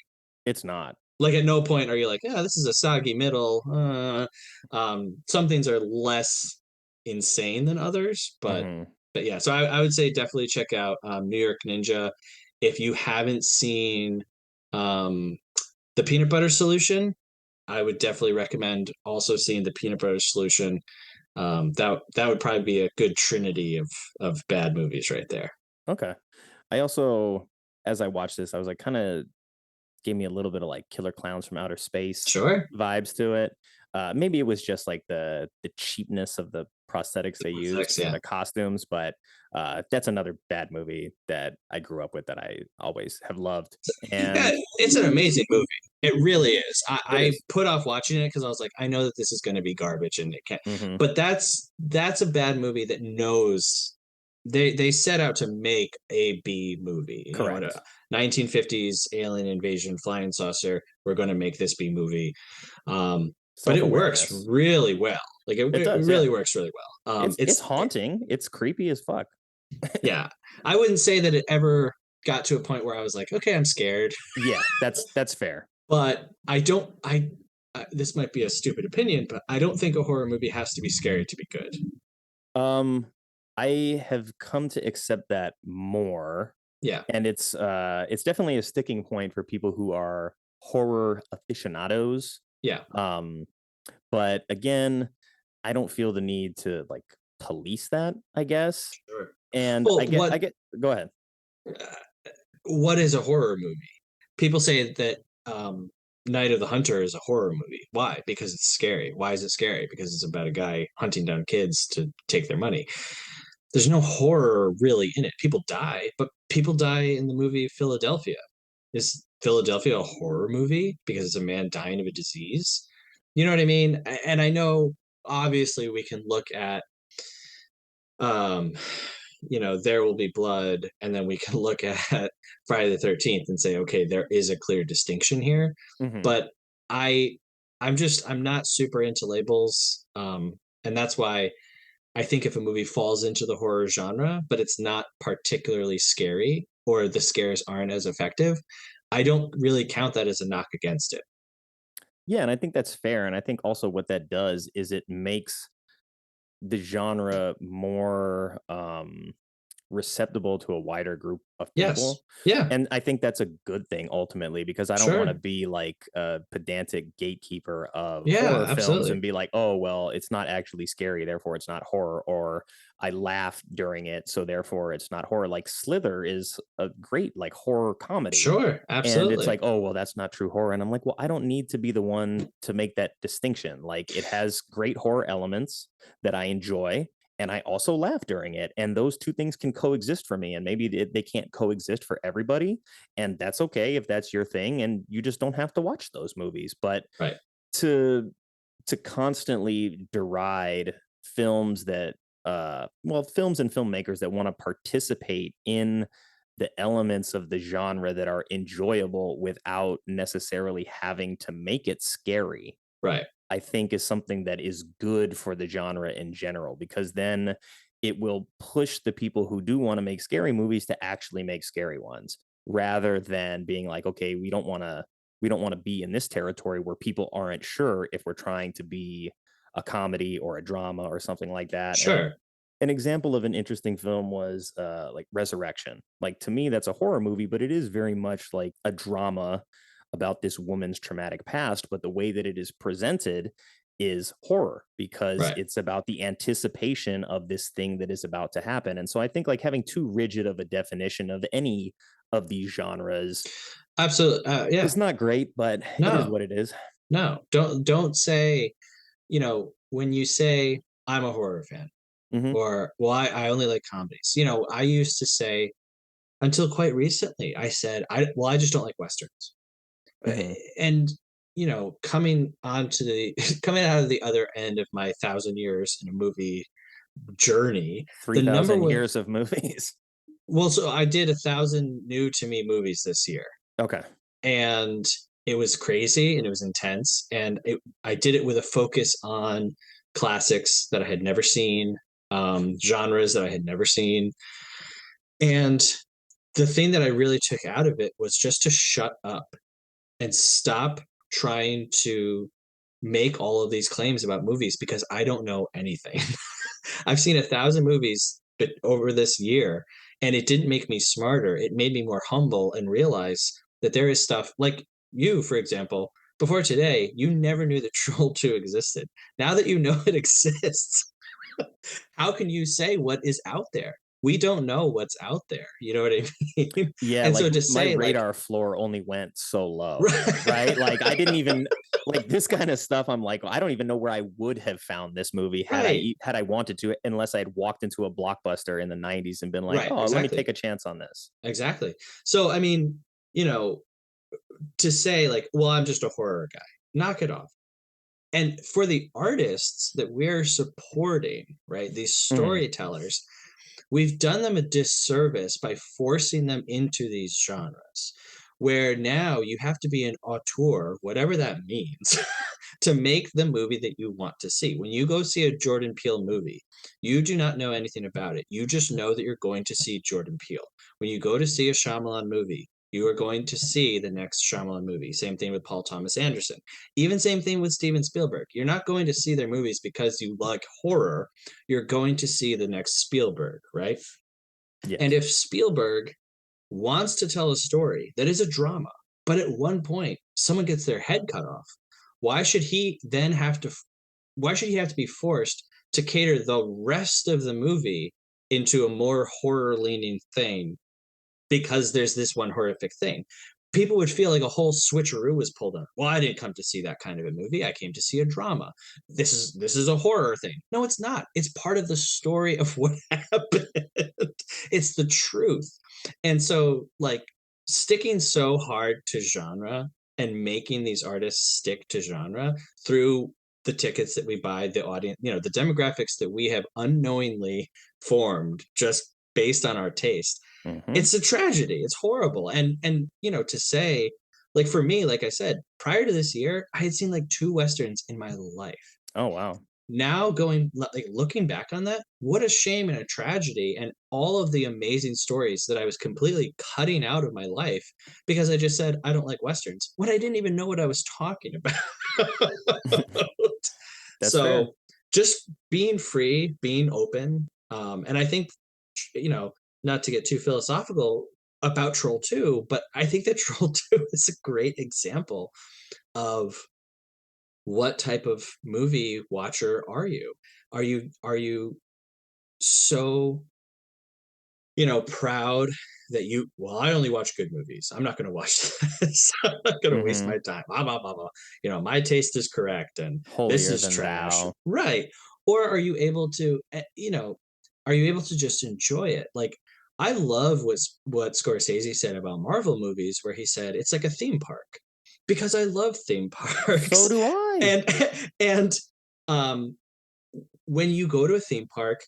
It's not. Like at no point are you like, yeah, this is a soggy middle. Some things are less insane than others, Mm-hmm. but yeah. So I would say definitely check out New York Ninja. If you haven't seen um, the Peanut Butter Solution, I would definitely recommend also seeing the Peanut Butter Solution. That would probably be a good trinity of bad movies right there. Okay. I also, as I watched this, I was like, kind of gave me a little bit of like Killer Clowns from Outer Space Sure. vibes to it. Maybe it was just like the cheapness of the prosthetics they used for Yeah. the costumes, but that's another bad movie that I grew up with that I always have loved. And Yeah, it's an amazing movie. It really is. It I is. put off watching it because I was like, I know that this is going to be garbage, and it can't. Mm-hmm. But that's a bad movie that knows they set out to make a B movie. You know, Correct. a 1950s alien invasion flying saucer. We're going to make this B movie, but it works Self-awareness. really well. Like it does, really yeah. works really well. It's haunting. It's creepy as fuck. Yeah, I wouldn't say that it ever got to a point where I was like, okay, I'm scared. Yeah, that's fair. But this might be a stupid opinion, but I don't think a horror movie has to be scary to be good. I have come to accept that more. Yeah. And it's definitely a sticking point for people who are horror aficionados. Yeah. But again, I don't feel the need to like police that, I guess. Sure. And Well, I get go ahead. What is a horror movie? People say that Night of the Hunter is a horror movie. Why? Because it's scary. Why is it scary? Because it's about a guy hunting down kids to take their money. There's no horror really in it. People die, but people die in the movie Philadelphia. Is Philadelphia a horror movie because it's a man dying of a disease? You know what I mean? And I know obviously we can look at There Will Be Blood, and then we can look at Friday the 13th and say, okay, there is a clear distinction here. Mm-hmm. But I'm not super into labels. And that's why I think if a movie falls into the horror genre, but it's not particularly scary or the scares aren't as effective, I don't really count that as a knock against it. Yeah, and I think that's fair. And I think also what that does is it makes the genre more receptible to a wider group of people. Yes. Yeah. And I think that's a good thing ultimately, because I don't Sure. want to be like a pedantic gatekeeper of Yeah, horror films absolutely. and be like, oh, well, it's not actually scary, therefore it's not horror, or I laughed during it, so therefore it's not horror. Like Slither is a great like horror comedy. Sure, absolutely. And it's like, oh, well, that's not true horror. And I'm like, well, I don't need to be the one to make that distinction. Like it has great horror elements that I enjoy, and I also laugh during it. And those two things can coexist for me. And maybe they can't coexist for everybody. And that's okay if that's your thing. And you just don't have to watch those movies. But right. to constantly deride films that, films and filmmakers that want to participate in the elements of the genre that are enjoyable without necessarily having to make it scary. Right. I think is something that is good for the genre in general, because then it will push the people who do want to make scary movies to actually make scary ones, rather than being like, okay, we don't want to be in this territory where people aren't sure if we're trying to be a comedy or a drama or something like that. Sure. And an example of an interesting film was like Resurrection. Like to me, that's a horror movie, but it is very much like a drama about this woman's traumatic past, but the way that it is presented is horror, because right. it's about the anticipation of this thing that is about to happen. And so I think like having too rigid of a definition of any of these genres absolutely it's not great, but it is what it is. No, don't say, when you say I'm a horror fan, mm-hmm. or well, I only like comedies. I used to say, until quite recently, I said I just don't like westerns. Mm-hmm. And coming onto the coming out of the other end of my 1,000 years in a movie journey, the number 3,000 one. years of movies. Well, so I did 1,000 new to me movies this year, Okay. and it was crazy and it was intense, and I did it with a focus on classics that I had never seen, genres that I had never seen, and the thing that I really took out of it was just to shut up and stop trying to make all of these claims about movies because I don't know anything. I've seen 1,000 movies over this year, and it didn't make me smarter. It made me more humble and realize that there is stuff like you, for example. Before today, you never knew that Troll 2 existed. Now that you know it exists, how can you say what is out there? We don't know what's out there. You know what I mean? Yeah, And like so to my say, like, radar floor only went so low, right, right? Like I didn't even like this kind of stuff. I'm like, I don't even know where I would have found this movie right, had I wanted to, unless I had walked into a Blockbuster in the 90s and been like, right, oh, let me exactly, take a chance on this. exactly. So I mean, you know, to say like, well, I'm just a horror guy, knock it off. And for the artists that we're supporting, right, these Mhm. storytellers, we've done them a disservice by forcing them into these genres where now you have to be an auteur, whatever that means, to make the movie that you want to see. When you go see a Jordan Peele movie, you do not know anything about it. You just know that you're going to see Jordan Peele. When you go to see a Shyamalan movie, you are going to see the next Shyamalan movie. Same thing with Paul Thomas Anderson. Even same thing with Steven Spielberg. You're not going to see their movies because you like horror. You're going to see the next Spielberg, right? And Yes. if Spielberg wants to tell a story that is a drama, but at one point someone gets their head cut off, why should he then have to why should he have to be forced to cater the rest of the movie into a more horror leaning thing because there's this one horrific thing? People would feel like a whole switcheroo was pulled on. Well, I didn't come to see that kind of a movie. I came to see a drama. This is a horror thing. No, it's not. It's part of the story of what happened. It's the truth. And so, like, sticking so hard to genre and making these artists stick to genre through the tickets that we buy, the audience, the demographics that we have unknowingly formed just based on our taste, Mhm. it's a tragedy. It's horrible. And to say, like, for me, like I said, prior to this year, I had seen like 2 westerns in my life. Oh wow. Now like looking back on that, what a shame and a tragedy, and all of the amazing stories that I was completely cutting out of my life because I just said I don't like westerns when I didn't even know what I was talking about. That's fair. So just being free, being open, and I think you know not to get too philosophical about Troll 2, but I think that Troll 2 is a great example of what type of movie watcher are you? Are you so, proud that well, I only watch good movies. I'm not going to watch this. I'm not going to waste Mhm. my time. Blah, blah, blah, blah. My taste is correct and this Holier is than trash. thou. Right. Or are you able to, are you able to just enjoy it? Like, I love what Scorsese said about Marvel movies, where he said it's like a theme park because I love theme So parks. do I. And, and, um, when you go to a theme park,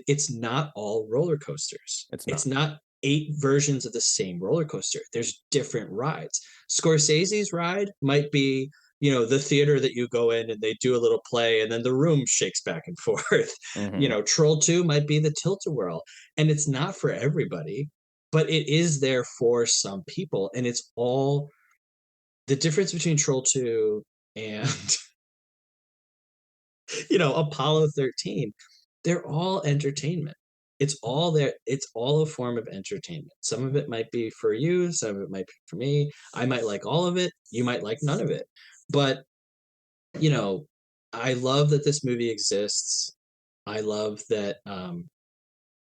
it's not all roller coasters. It's It's not. not 8 versions of the same roller coaster. There's different rides. Scorsese's ride might be, the theater that you go in and they do a little play and then the room shakes back and forth. Mhm. Troll 2 might be the tilt-a-whirl. And it's not for everybody, but it is there for some people. And it's all the difference between Troll 2 and Apollo 13, they're all entertainment. It's all there. It's all a form of entertainment. Some of it might be for you, some of it might be for me. I might like all of it. You might like none of it. But, you know, I love that this movie exists. I love that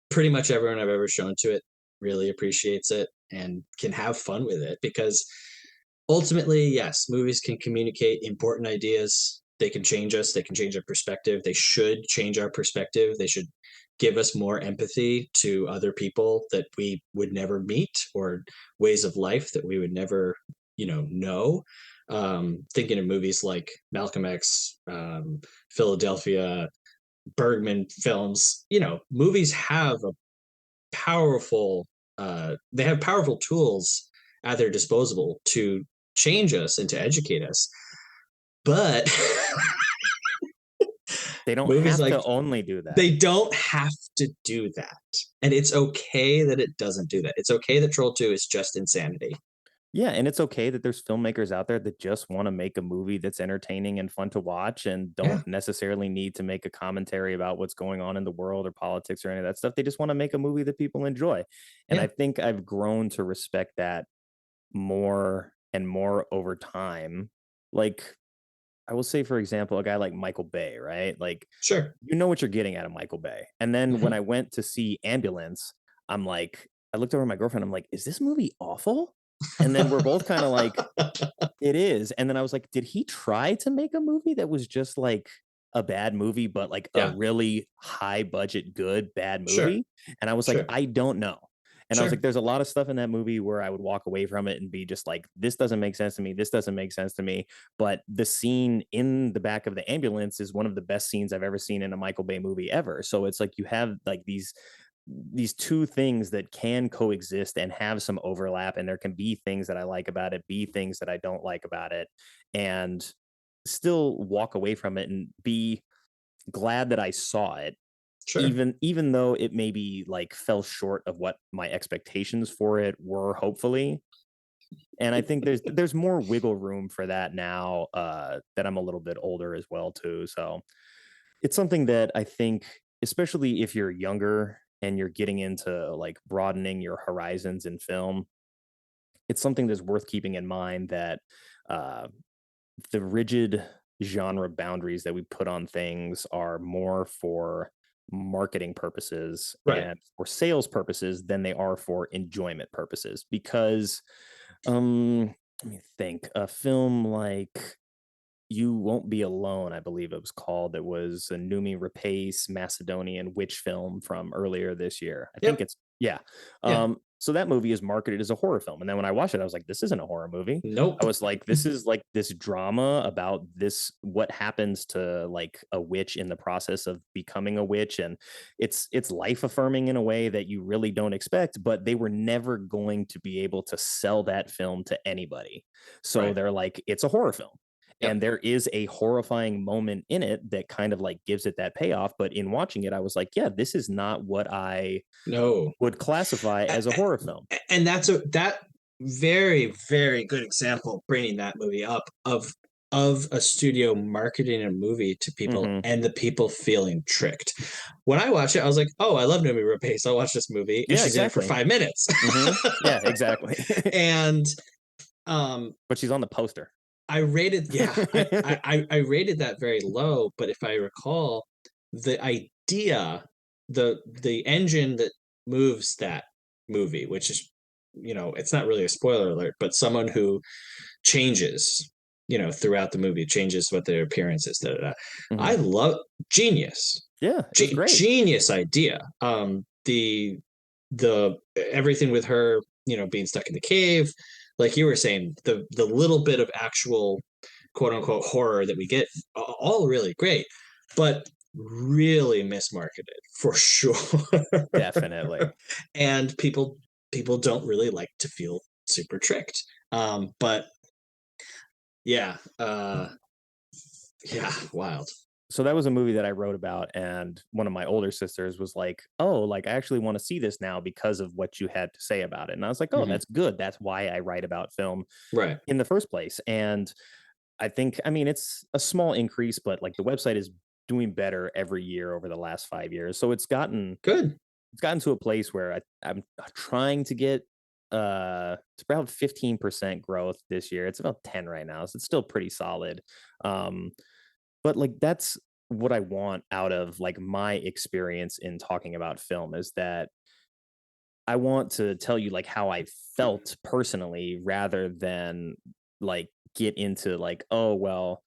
pretty much everyone I've ever shown to it really appreciates it and can have fun with it because ultimately, yes, movies can communicate important ideas. They can change us. They can change our perspective. They should change our perspective. They should give us more empathy to other people that we would never meet or ways of life that we would never know. Thinking of movies like Malcolm X, Philadelphia, Bergman films, movies have a powerful they have powerful tools at their disposal to change us and to educate us. But They don't movies have like to only do that. they don't have to do that. And it's okay that it doesn't do that. It's okay that Troll 2 is just insanity. Yeah, and it's okay that there's filmmakers out there that just want to make a movie that's entertaining and fun to watch and don't necessarily need to make a commentary about what's going on in the world or politics or any of that stuff. They just want to make a movie that people enjoy. And I think I've grown to respect that more and more over time. Like, I will say, for example, a guy like Michael Bay, right? Like, Sure. you know what you're getting out of Michael Bay. And then when I went to see Ambulance, I looked over at my girlfriend, I'm like, is this movie awful? And then we're both kind of like, it is. And then I was like, did he try to make a movie that was just like a bad movie, but like a really high budget, good, bad movie? And I was like, I don't know. And I was like, there's a lot of stuff in that movie where I would walk away from it and be just like, this doesn't make sense to me. This doesn't make sense to me. But the scene in the back of the ambulance is one of the best scenes I've ever seen in a Michael Bay movie ever. So it's like you have like these two things that can coexist and have some overlap, and there can be things that I like about it, be things that I don't like about it, and still walk away from it and be glad that I saw it. Sure. Even though it maybe like fell short of what my expectations for it were, hopefully. And I think there's more wiggle room for that now that I'm a little bit older as well too. So it's something that I think, especially if you're younger and you're getting into like broadening your horizons in film, it's something that's worth keeping in mind, that the rigid genre boundaries that we put on things are more for marketing purposes and for sales purposes than they are for enjoyment purposes. Because let me think, a film like You Won't Be Alone, I believe it was called. It was a Noomi Rapace Macedonian witch film from earlier this year. I think it's so that movie is marketed as a horror film. And then when I watched it, I was like, this isn't a horror movie. Nope. I was like, this is like this drama about this, what happens to like a witch in the process of becoming a witch. And it's life affirming in a way that you really don't expect, but they were never going to be able to sell that film to anybody. So they're like, it's a horror film. Yep. And there is a horrifying moment in it that kind of like gives it that payoff. But in watching it, I was like, yeah, this is not what I would classify as a horror film. And that's that very, very good example, bringing that movie up, of a studio marketing a movie to people and the people feeling tricked. When I watched it, I was like, oh, I love Noomi Rapace. I'll watch this movie. And she's in it for 5 minutes. Yeah, exactly. And but she's on the poster. I rated I rated that very low, but if I recall, the idea, the engine that moves that movie, which is, it's not really a spoiler alert, but someone who changes, throughout the movie, changes what their appearance is. I love genius. Yeah, it's great. Genius idea. The everything with her, being stuck in the cave, like you were saying, the little bit of actual quote unquote horror that we get, all really great, but really mismarketed for sure. Definitely. And people don't really like to feel super tricked. But yeah, wild. So that was a movie that I wrote about, and one of my older sisters was like, oh, like I actually want to see this now because of what you had to say about it. And I was like, oh, that's good. That's why I write about film in the first place. And I think, it's a small increase, but like the website is doing better every year over the last 5 years. So it's gotten good. It's gotten to a place where I'm trying to get it's about 15% growth this year. It's about 10 right now. So it's still pretty solid. But like that's what I want out of like my experience in talking about film, is that I want to tell you like how I felt personally, rather than like get into like, oh, well,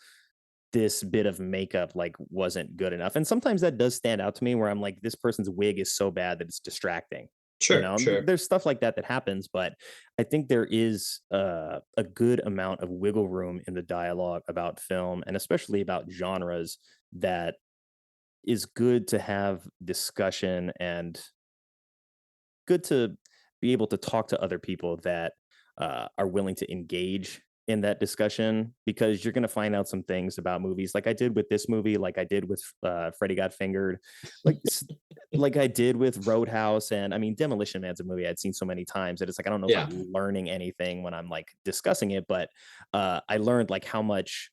this bit of makeup like wasn't good enough. And sometimes that does stand out to me, where I'm like, this person's wig is so bad that it's distracting. Sure. There's stuff like that happens, but I think there is a good amount of wiggle room in the dialogue about film, and especially about genres, that is good to have discussion, and good to be able to talk to other people that are willing to engage in that discussion, because you're going to find out some things about movies, like I did with this movie, like I did with Freddy Got Fingered, like like I did with Roadhouse. And I mean, Demolition Man's a movie I'd seen so many times that it's like I don't know if I'm learning anything when I'm like discussing it, but I learned like how much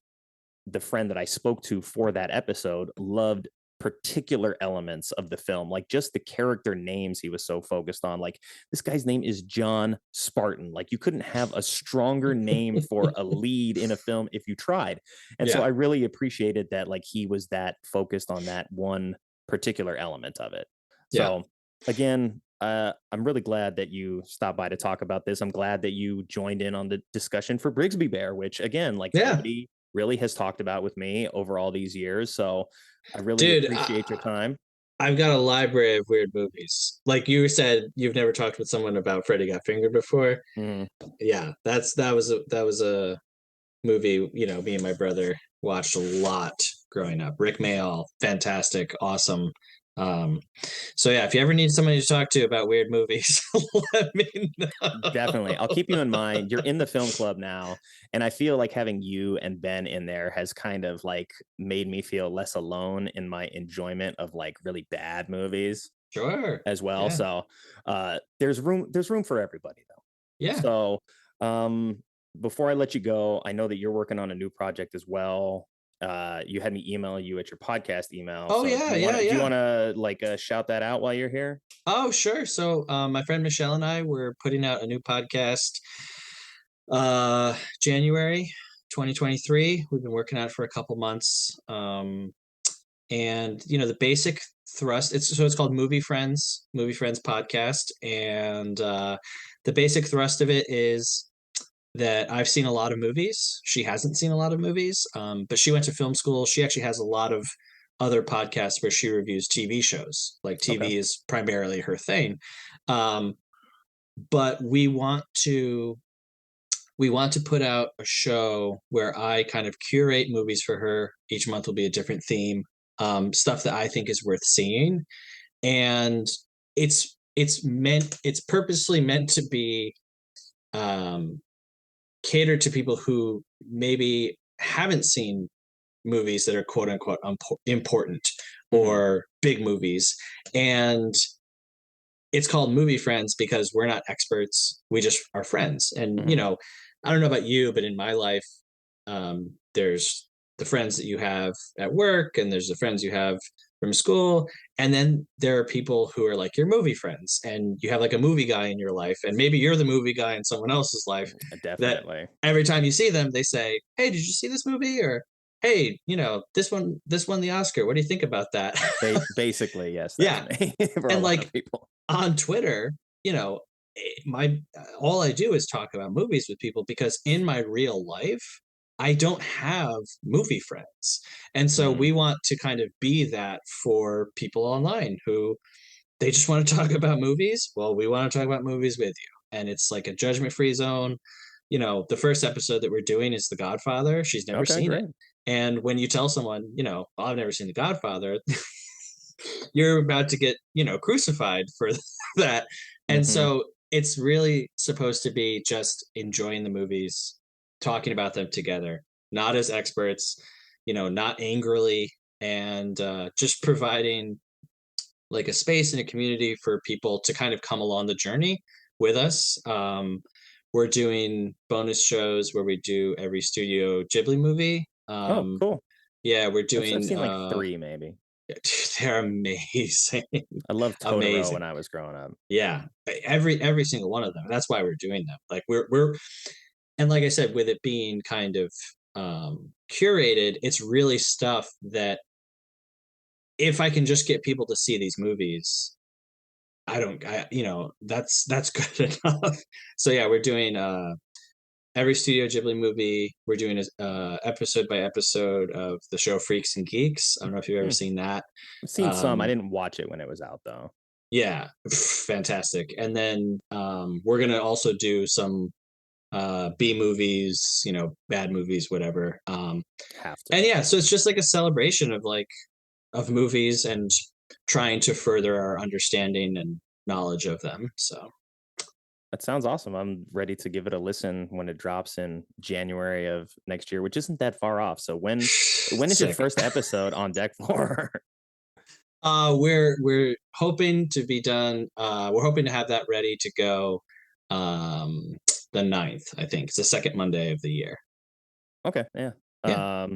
the friend that I spoke to for that episode loved particular elements of the film, like just the character names he was so focused on. Like, this guy's name is John Spartan. Like, you couldn't have a stronger name for a lead in a film if you tried. And so I really appreciated that, like, he was that focused on that one particular element of it. So again, I'm really glad that you stopped by to talk about this. I'm glad that you joined in on the discussion for Brigsby Bear, which again, like, nobody really has talked about with me over all these years. So I really appreciate your time. I've got a library of weird movies. Like you said, you've never talked with someone about Freddy Got Fingered before. Yeah, that was a movie, you know, me and my brother watched a lot growing up. Rick Mayall, fantastic, awesome. So yeah, if you ever need somebody to talk to about weird movies, let me know. Definitely. I'll keep you in mind. You're in the film club now, and I feel like having you and Ben in there has kind of like made me feel less alone in my enjoyment of like really bad movies. Sure. As well. So there's room for everybody though. Yeah. So before I let you go, I know that you're working on a new project as well. You had me email you at your podcast email. Oh, so do you want to like shout that out while you're here? Oh, sure. So my friend Michelle and I were putting out a new podcast January 2023. We've been working on it for a couple months. And you know, the basic thrust, it's called Movie Friends podcast. And the basic thrust of it is that I've seen a lot of movies. She hasn't seen a lot of movies, but she went to film school. She actually has a lot of other podcasts where she reviews TV shows. Like TV is primarily her thing. But we want to put out a show where I kind of curate movies for her. Each month will be a different theme, stuff that I think is worth seeing. And it's purposely meant to be catered to people who maybe haven't seen movies that are quote unquote important or big movies. And it's called Movie Friends because we're not experts. We just are friends. And, you know, I don't know about you, but in my life, there's the friends that you have at work, and there's the friends you have from school. And then there are people who are like your movie friends, and you have like a movie guy in your life, and maybe you're the movie guy in someone else's life. Definitely. That every time you see them, they say, "Hey, did you see this movie?" Or, "Hey, you know, this won the Oscar. What do you think about that?" Basically, yes. Me. And like people on Twitter, you know, all I do is talk about movies with people, because in my real life, I don't have movie friends. And so we want to kind of be that for people online who they just want to talk about movies. Well, we want to talk about movies with you. And it's like a judgment-free zone. You know, the first episode that we're doing is The Godfather. She's never seen it. And when you tell someone, you know, I've never seen The Godfather, you're about to get, you know, crucified for that. And so it's really supposed to be just enjoying the movies, talking about them together, not as experts, you know, not angrily, and just providing like a space and a community for people to kind of come along the journey with us. We're doing bonus shows where we do every Studio Ghibli movie. Oh, cool. Yeah, we're doing I've seen like 3 maybe. They're amazing. I loved Totoro when I was growing up. Yeah, every single one of them. That's why we're doing them. Like we're and like I said, with it being kind of curated, it's really stuff that if I can just get people to see these movies, you know, that's good enough. So yeah, we're doing every Studio Ghibli movie. We're doing episode by episode of the show Freaks and Geeks. I don't know if you've ever seen that. I've seen some. I didn't watch it when it was out though. Yeah, fantastic. And then we're gonna also do some B movies, bad movies, whatever. Have And to. yeah, so it's just like a celebration of of movies and trying to further our understanding and knowledge of them. So That sounds awesome. I'm ready to give it a listen when it drops in January of next year, which isn't that far off. So when is your sick. first episode on deck for? We're hoping to be done. We're hoping to have that ready to go the 9th, I think. It's the second Monday of the year. Okay, yeah. Yeah.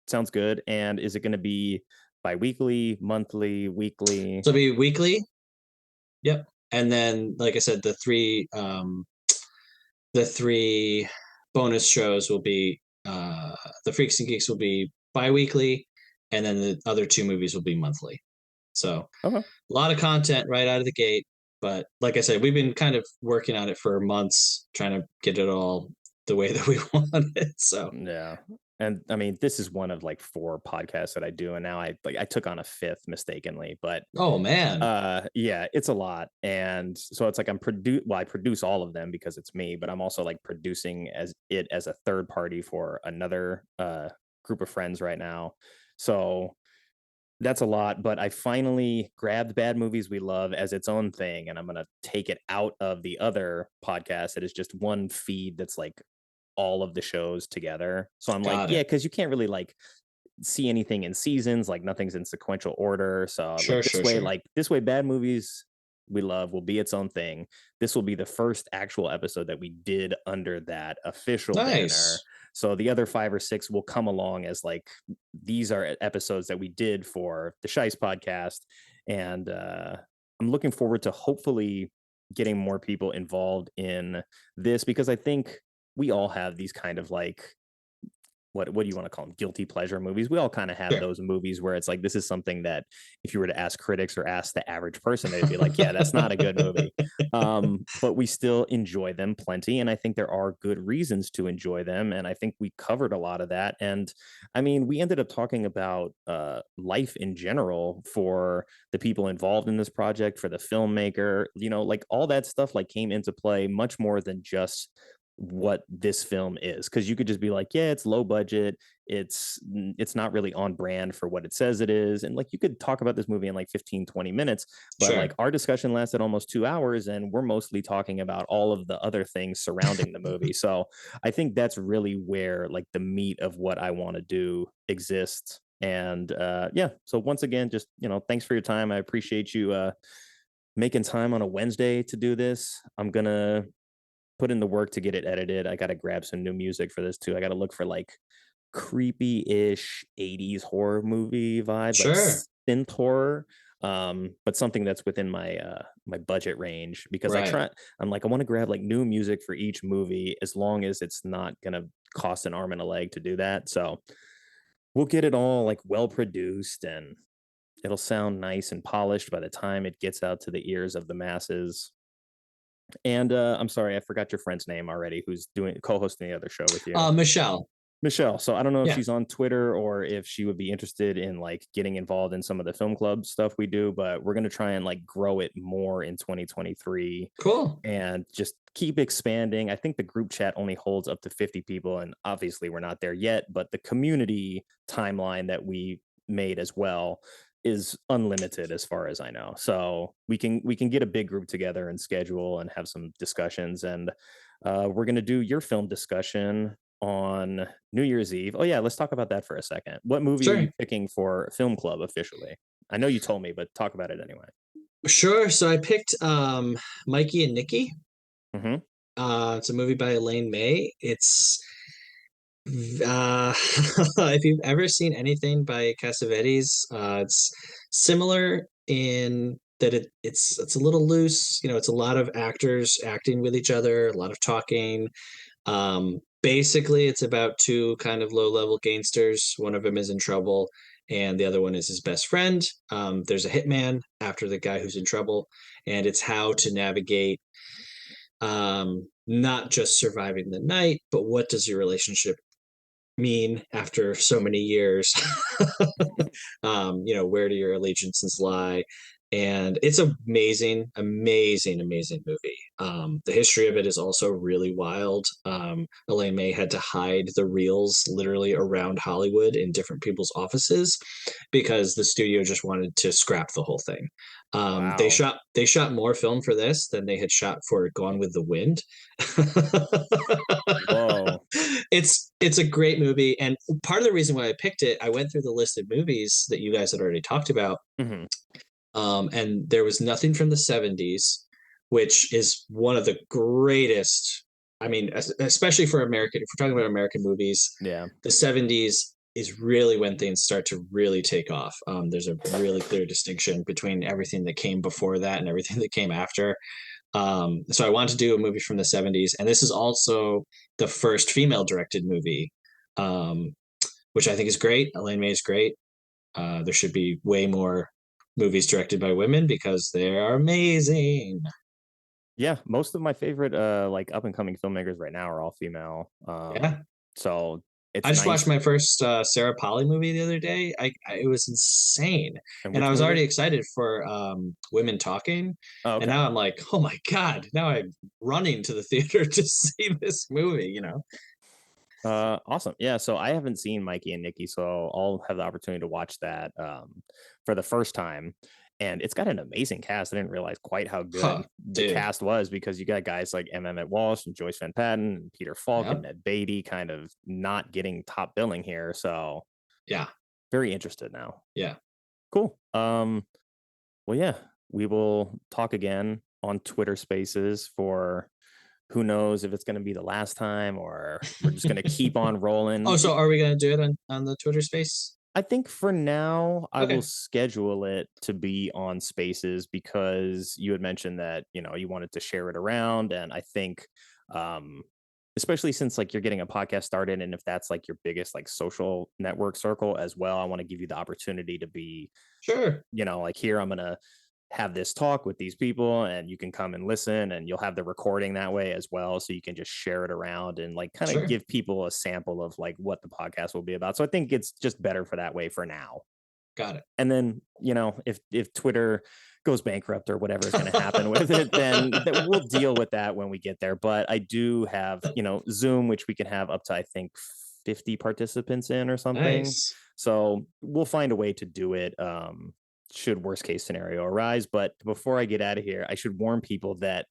Sounds good. And is it going to be bi-weekly, monthly, weekly? So it'll be weekly. Yep. And then, like I said, the three bonus shows will be the Freaks and Geeks will be bi-weekly, and then the other two movies will be monthly. So Okay. a lot of content right out of the gate. But like I said, we've been kind of working on it for months, trying to get it all the way that we want it. So Yeah. And I mean, this is one of like 4 podcasts that I do, and now I took on a 5th mistakenly, but oh man. yeah, it's a lot. And so it's like I produce all of them because it's me, but I'm also like producing as a third party for another group of friends right now. So that's a lot, but I finally grabbed Bad Movies We Love as its own thing, and I'm gonna take it out of the other podcast that is just one feed that's like all of the shows together. So I'm like, Got yeah, it. because you can't really like see anything in seasons, like nothing's in sequential order. So like Sure, sure, sure. this way, Bad Movies We Love will be its own thing. This will be the first actual episode that we did under that official banner. Nice. So the other 5 or 6 will come along as like these are episodes that we did for the Shice podcast. And I'm looking forward to hopefully getting more people involved in this, because I think we all have these kind of like what do you want to call them, guilty pleasure movies. We all kind of have Sure. those movies where it's like this is something that if you were to ask critics or ask the average person, they'd be like, yeah, that's not a good movie. But we still enjoy them plenty, and I think there are good reasons to enjoy them, and I think we covered a lot of that. And I mean, we ended up talking about life in general for the people involved in this project, for the filmmaker, like all that stuff like came into play much more than just what this film is, because you could just be like, yeah, it's low budget, it's not really on brand for what it says it is, and like you could talk about this movie in like 15-20 minutes, but like Sure. our discussion lasted almost 2 hours and we're mostly talking about all of the other things surrounding the movie. So I think that's really where like the meat of what I want to do exists. And yeah, so once again, just thanks for your time. I appreciate you making time on a Wednesday to do this. I'm gonna put in the work to get it edited. I got to grab some new music for this too. I got to look for like creepy-ish 80s horror movie vibes, like Sure. synth horror, but something that's within my budget range, because Right. I'm like, I want to grab like new music for each movie as long as it's not gonna cost an arm and a leg to do that. So we'll get it all like well produced, and it'll sound nice and polished by the time it gets out to the ears of the masses. And I'm sorry, I forgot your friend's name already, who's doing co-hosting the other show with you. Michelle. Michelle. So I don't know if Yeah. she's on Twitter or if she would be interested in like getting involved in some of the film club stuff we do, but we're going to try and like grow it more in 2023 Cool. and just keep expanding. I think the group chat only holds up to 50 people, and obviously we're not there yet, but the community timeline that we made as well is unlimited as far as I know. So we can get a big group together and schedule and have some discussions. And we're going to do your film discussion on New Year's Eve. Oh yeah, let's talk about that for a second. What movie are Sure. you picking for film club officially? I know you told me, but talk about it anyway. Sure. So I picked Mikey and Nikki. Mm-hmm. It's a movie by Elaine May. It's if you've ever seen anything by Cassavetes, it's similar in that it's a little loose. It's a lot of actors acting with each other, a lot of talking. Basically, it's about two kind of low-level gangsters. One of them is in trouble, and the other one is his best friend. There's a hitman after the guy who's in trouble, and it's how to navigate not just surviving the night, but what does your relationship mean after so many years? Where do your allegiances lie? and it's amazing movie. The history of it is also really wild. Elaine May had to hide the reels literally around Hollywood in different people's offices because the studio just wanted to scrap the whole thing. They Wow. shot more film for this than they had shot for Gone with the Wind. Whoa. It's a great movie, and part of the reason why I picked it, I went through the list of movies that you guys had already talked about, Hmm. and there was nothing from the 70s, which is one of the greatest. I mean, especially for American, if we're talking about American movies, Yeah. the 70s is really when things start to really take off. There's a really clear distinction between everything that came before that and everything that came after. So I wanted to do a movie from the 70s, and this is also the first female directed movie, um, which I think is great. Elaine May is great. There should be way more movies directed by women because they are amazing. Yeah, most of my favorite like up and coming filmmakers right now are all female. Yeah. So it's I just watched nice. my first Sarah Polley movie the other day. It was insane, And and I which was movie? already excited for Women Talking, Oh, and okay. now I'm like, oh my god! Now I'm running to the theater to see this movie. Awesome. Yeah, so I haven't seen Mikey and Nikki, so I'll have the opportunity to watch that for the first time. And it's got an amazing cast. I didn't realize quite how good Huh, the dude. cast was because you got guys like M. Emmett Walsh and Joyce Van Patten and Peter Falk and Yep. Ned Beatty kind of not getting top billing here. So Yeah. very interested now. Yeah. Cool. Well, yeah, we will talk again on Twitter Spaces for who knows if it's going to be the last time or we're just going to keep on rolling. Oh, so are we gonna do it on the Twitter space? I think for now, I will Okay. schedule it to be on Spaces because you had mentioned that, you wanted to share it around. And I think, um, especially since like you're getting a podcast started, and if that's like your biggest like social network circle as well, I want to give you the opportunity to be, Sure. like here, I'm going to have this talk with these people and you can come and listen and you'll have the recording that way as well. So you can just share it around and like kind of Sure. give people a sample of like what the podcast will be about. So I think it's just better for that way for now. Got it. And then, if Twitter goes bankrupt or whatever is going to happen with it, then we'll deal with that when we get there. But I do have, Zoom, which we can have up to, I think, 50 participants in or something. Nice. So we'll find a way to do it. Should worst case scenario arise. But before I get out of here, I should warn people that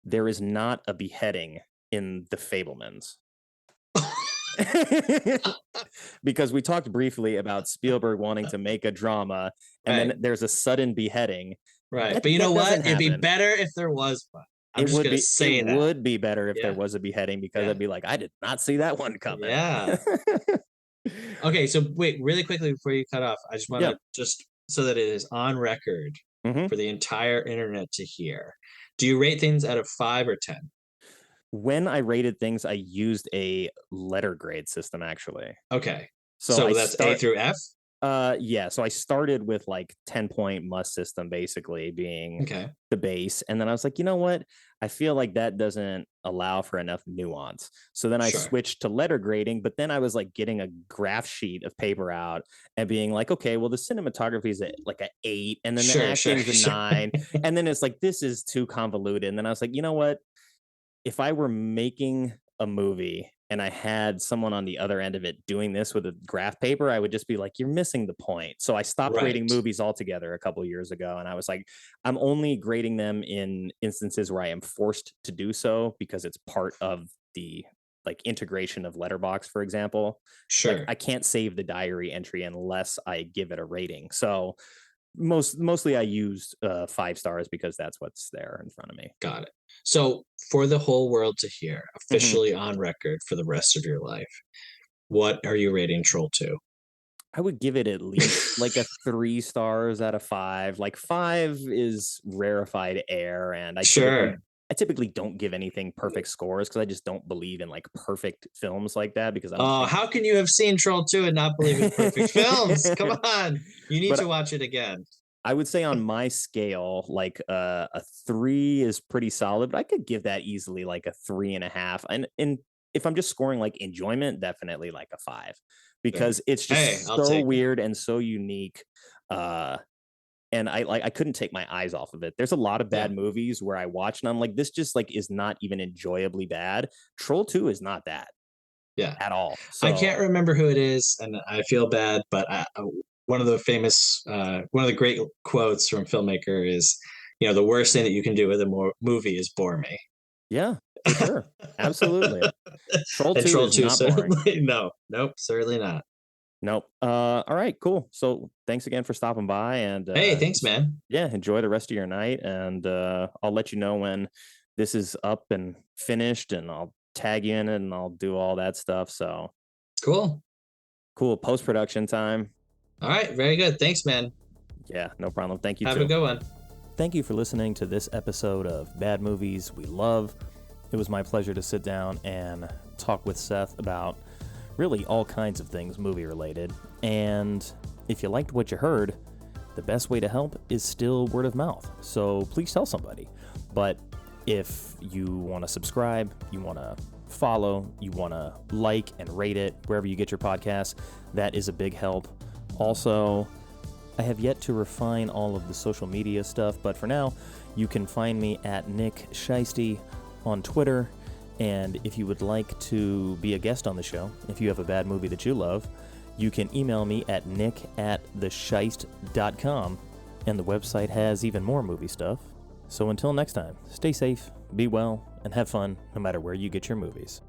there is not a beheading in The Fabelmans. Because we talked briefly about Spielberg wanting to make a drama and Right. then there's a sudden beheading. Right. That- But you know that what? doesn't It'd be happen. better if there was one. I'm just gonna say it that. would be better if there Yeah. was a beheading because Yeah. I'd be like, I did not see that one coming. Yeah. Okay, so wait, really quickly before you cut off, I just want to Yeah. just so that it is on record Mhm. for the entire internet to hear. Do you rate things out of 5 or 10? When I rated things, I used a letter grade system actually. Okay. So So I that's A through F? yeah, so I started with like 10-point must system basically being Okay. the base, and then I was like, you know what? I feel like that doesn't allow for enough nuance. So then I Sure. switched to letter grading, but then I was like getting a graph sheet of paper out and being like, okay, well the cinematography is like an 8, and then the Sure, acting's a sure. 9, and then it's like this is too convoluted. And then I was like, you know what? If I were making a movie and I had someone on the other end of it doing this with a graph paper, I would just be like, you're missing the point. So I stopped grading Right. movies altogether a couple years ago. And I was like, I'm only grading them in instances where I am forced to do so because it's part of the like integration of Letterbox, for example. Like Sure. I can't save the diary entry unless I give it a rating. So mostly I used 5 stars because that's what's there in front of me. Got it. So for the whole world to hear, Mhm. officially on record for the rest of your life, what are you rating Troll 2? I would give it at least like a 3 stars out of 5. Like 5 is rarefied air, and Sure. I typically don't give anything perfect scores because I just don't believe in like perfect films like that because I don't Oh, think. how can you have seen Troll 2 and not believe in perfect films? Come on. You need But to watch it again. I would say on my scale, like a 3 is pretty solid, but I could give that easily like a 3.5. And if I'm just scoring like enjoyment, definitely like a 5 because it's Hey, just I'll so take it. weird and so unique. and I couldn't take my eyes off of it. There's a lot of bad movies where I watch and I'm like, this just like is not even enjoyably bad. Troll 2 is not that at all. So I can't remember who it is, and I feel bad, but one of the great quotes from filmmaker is, the worst thing that you can do with a movie is bore me. Yeah, for sure. Absolutely. Troll 2 Troll is 2 not boring. Nope, certainly not. Nope. All right, cool. So thanks again for stopping by, and hey, thanks, man. Yeah, enjoy the rest of your night, and I'll let you know when this is up and finished, and I'll tag you in it, and I'll do all that stuff. So cool post-production time. All right, very good. Thanks, man. Yeah, no problem. Thank you. Have a good one. Thank you for listening to this episode of Bad Movies We Love. It was my pleasure to sit down and talk with Seth about really all kinds of things movie related. And if you liked what you heard, the best way to help is still word of mouth. So please tell somebody. But if you want to subscribe, you want to follow, you want to like and rate it wherever you get your podcasts, that is a big help. Also, I have yet to refine all of the social media stuff, but for now, you can find me at Nick Shiesty on Twitter. And if you would like to be a guest on the show, if you have a bad movie that you love, you can email me at nick@thesheist.com. And the website has even more movie stuff. So until next time, stay safe, be well, and have fun no matter where you get your movies.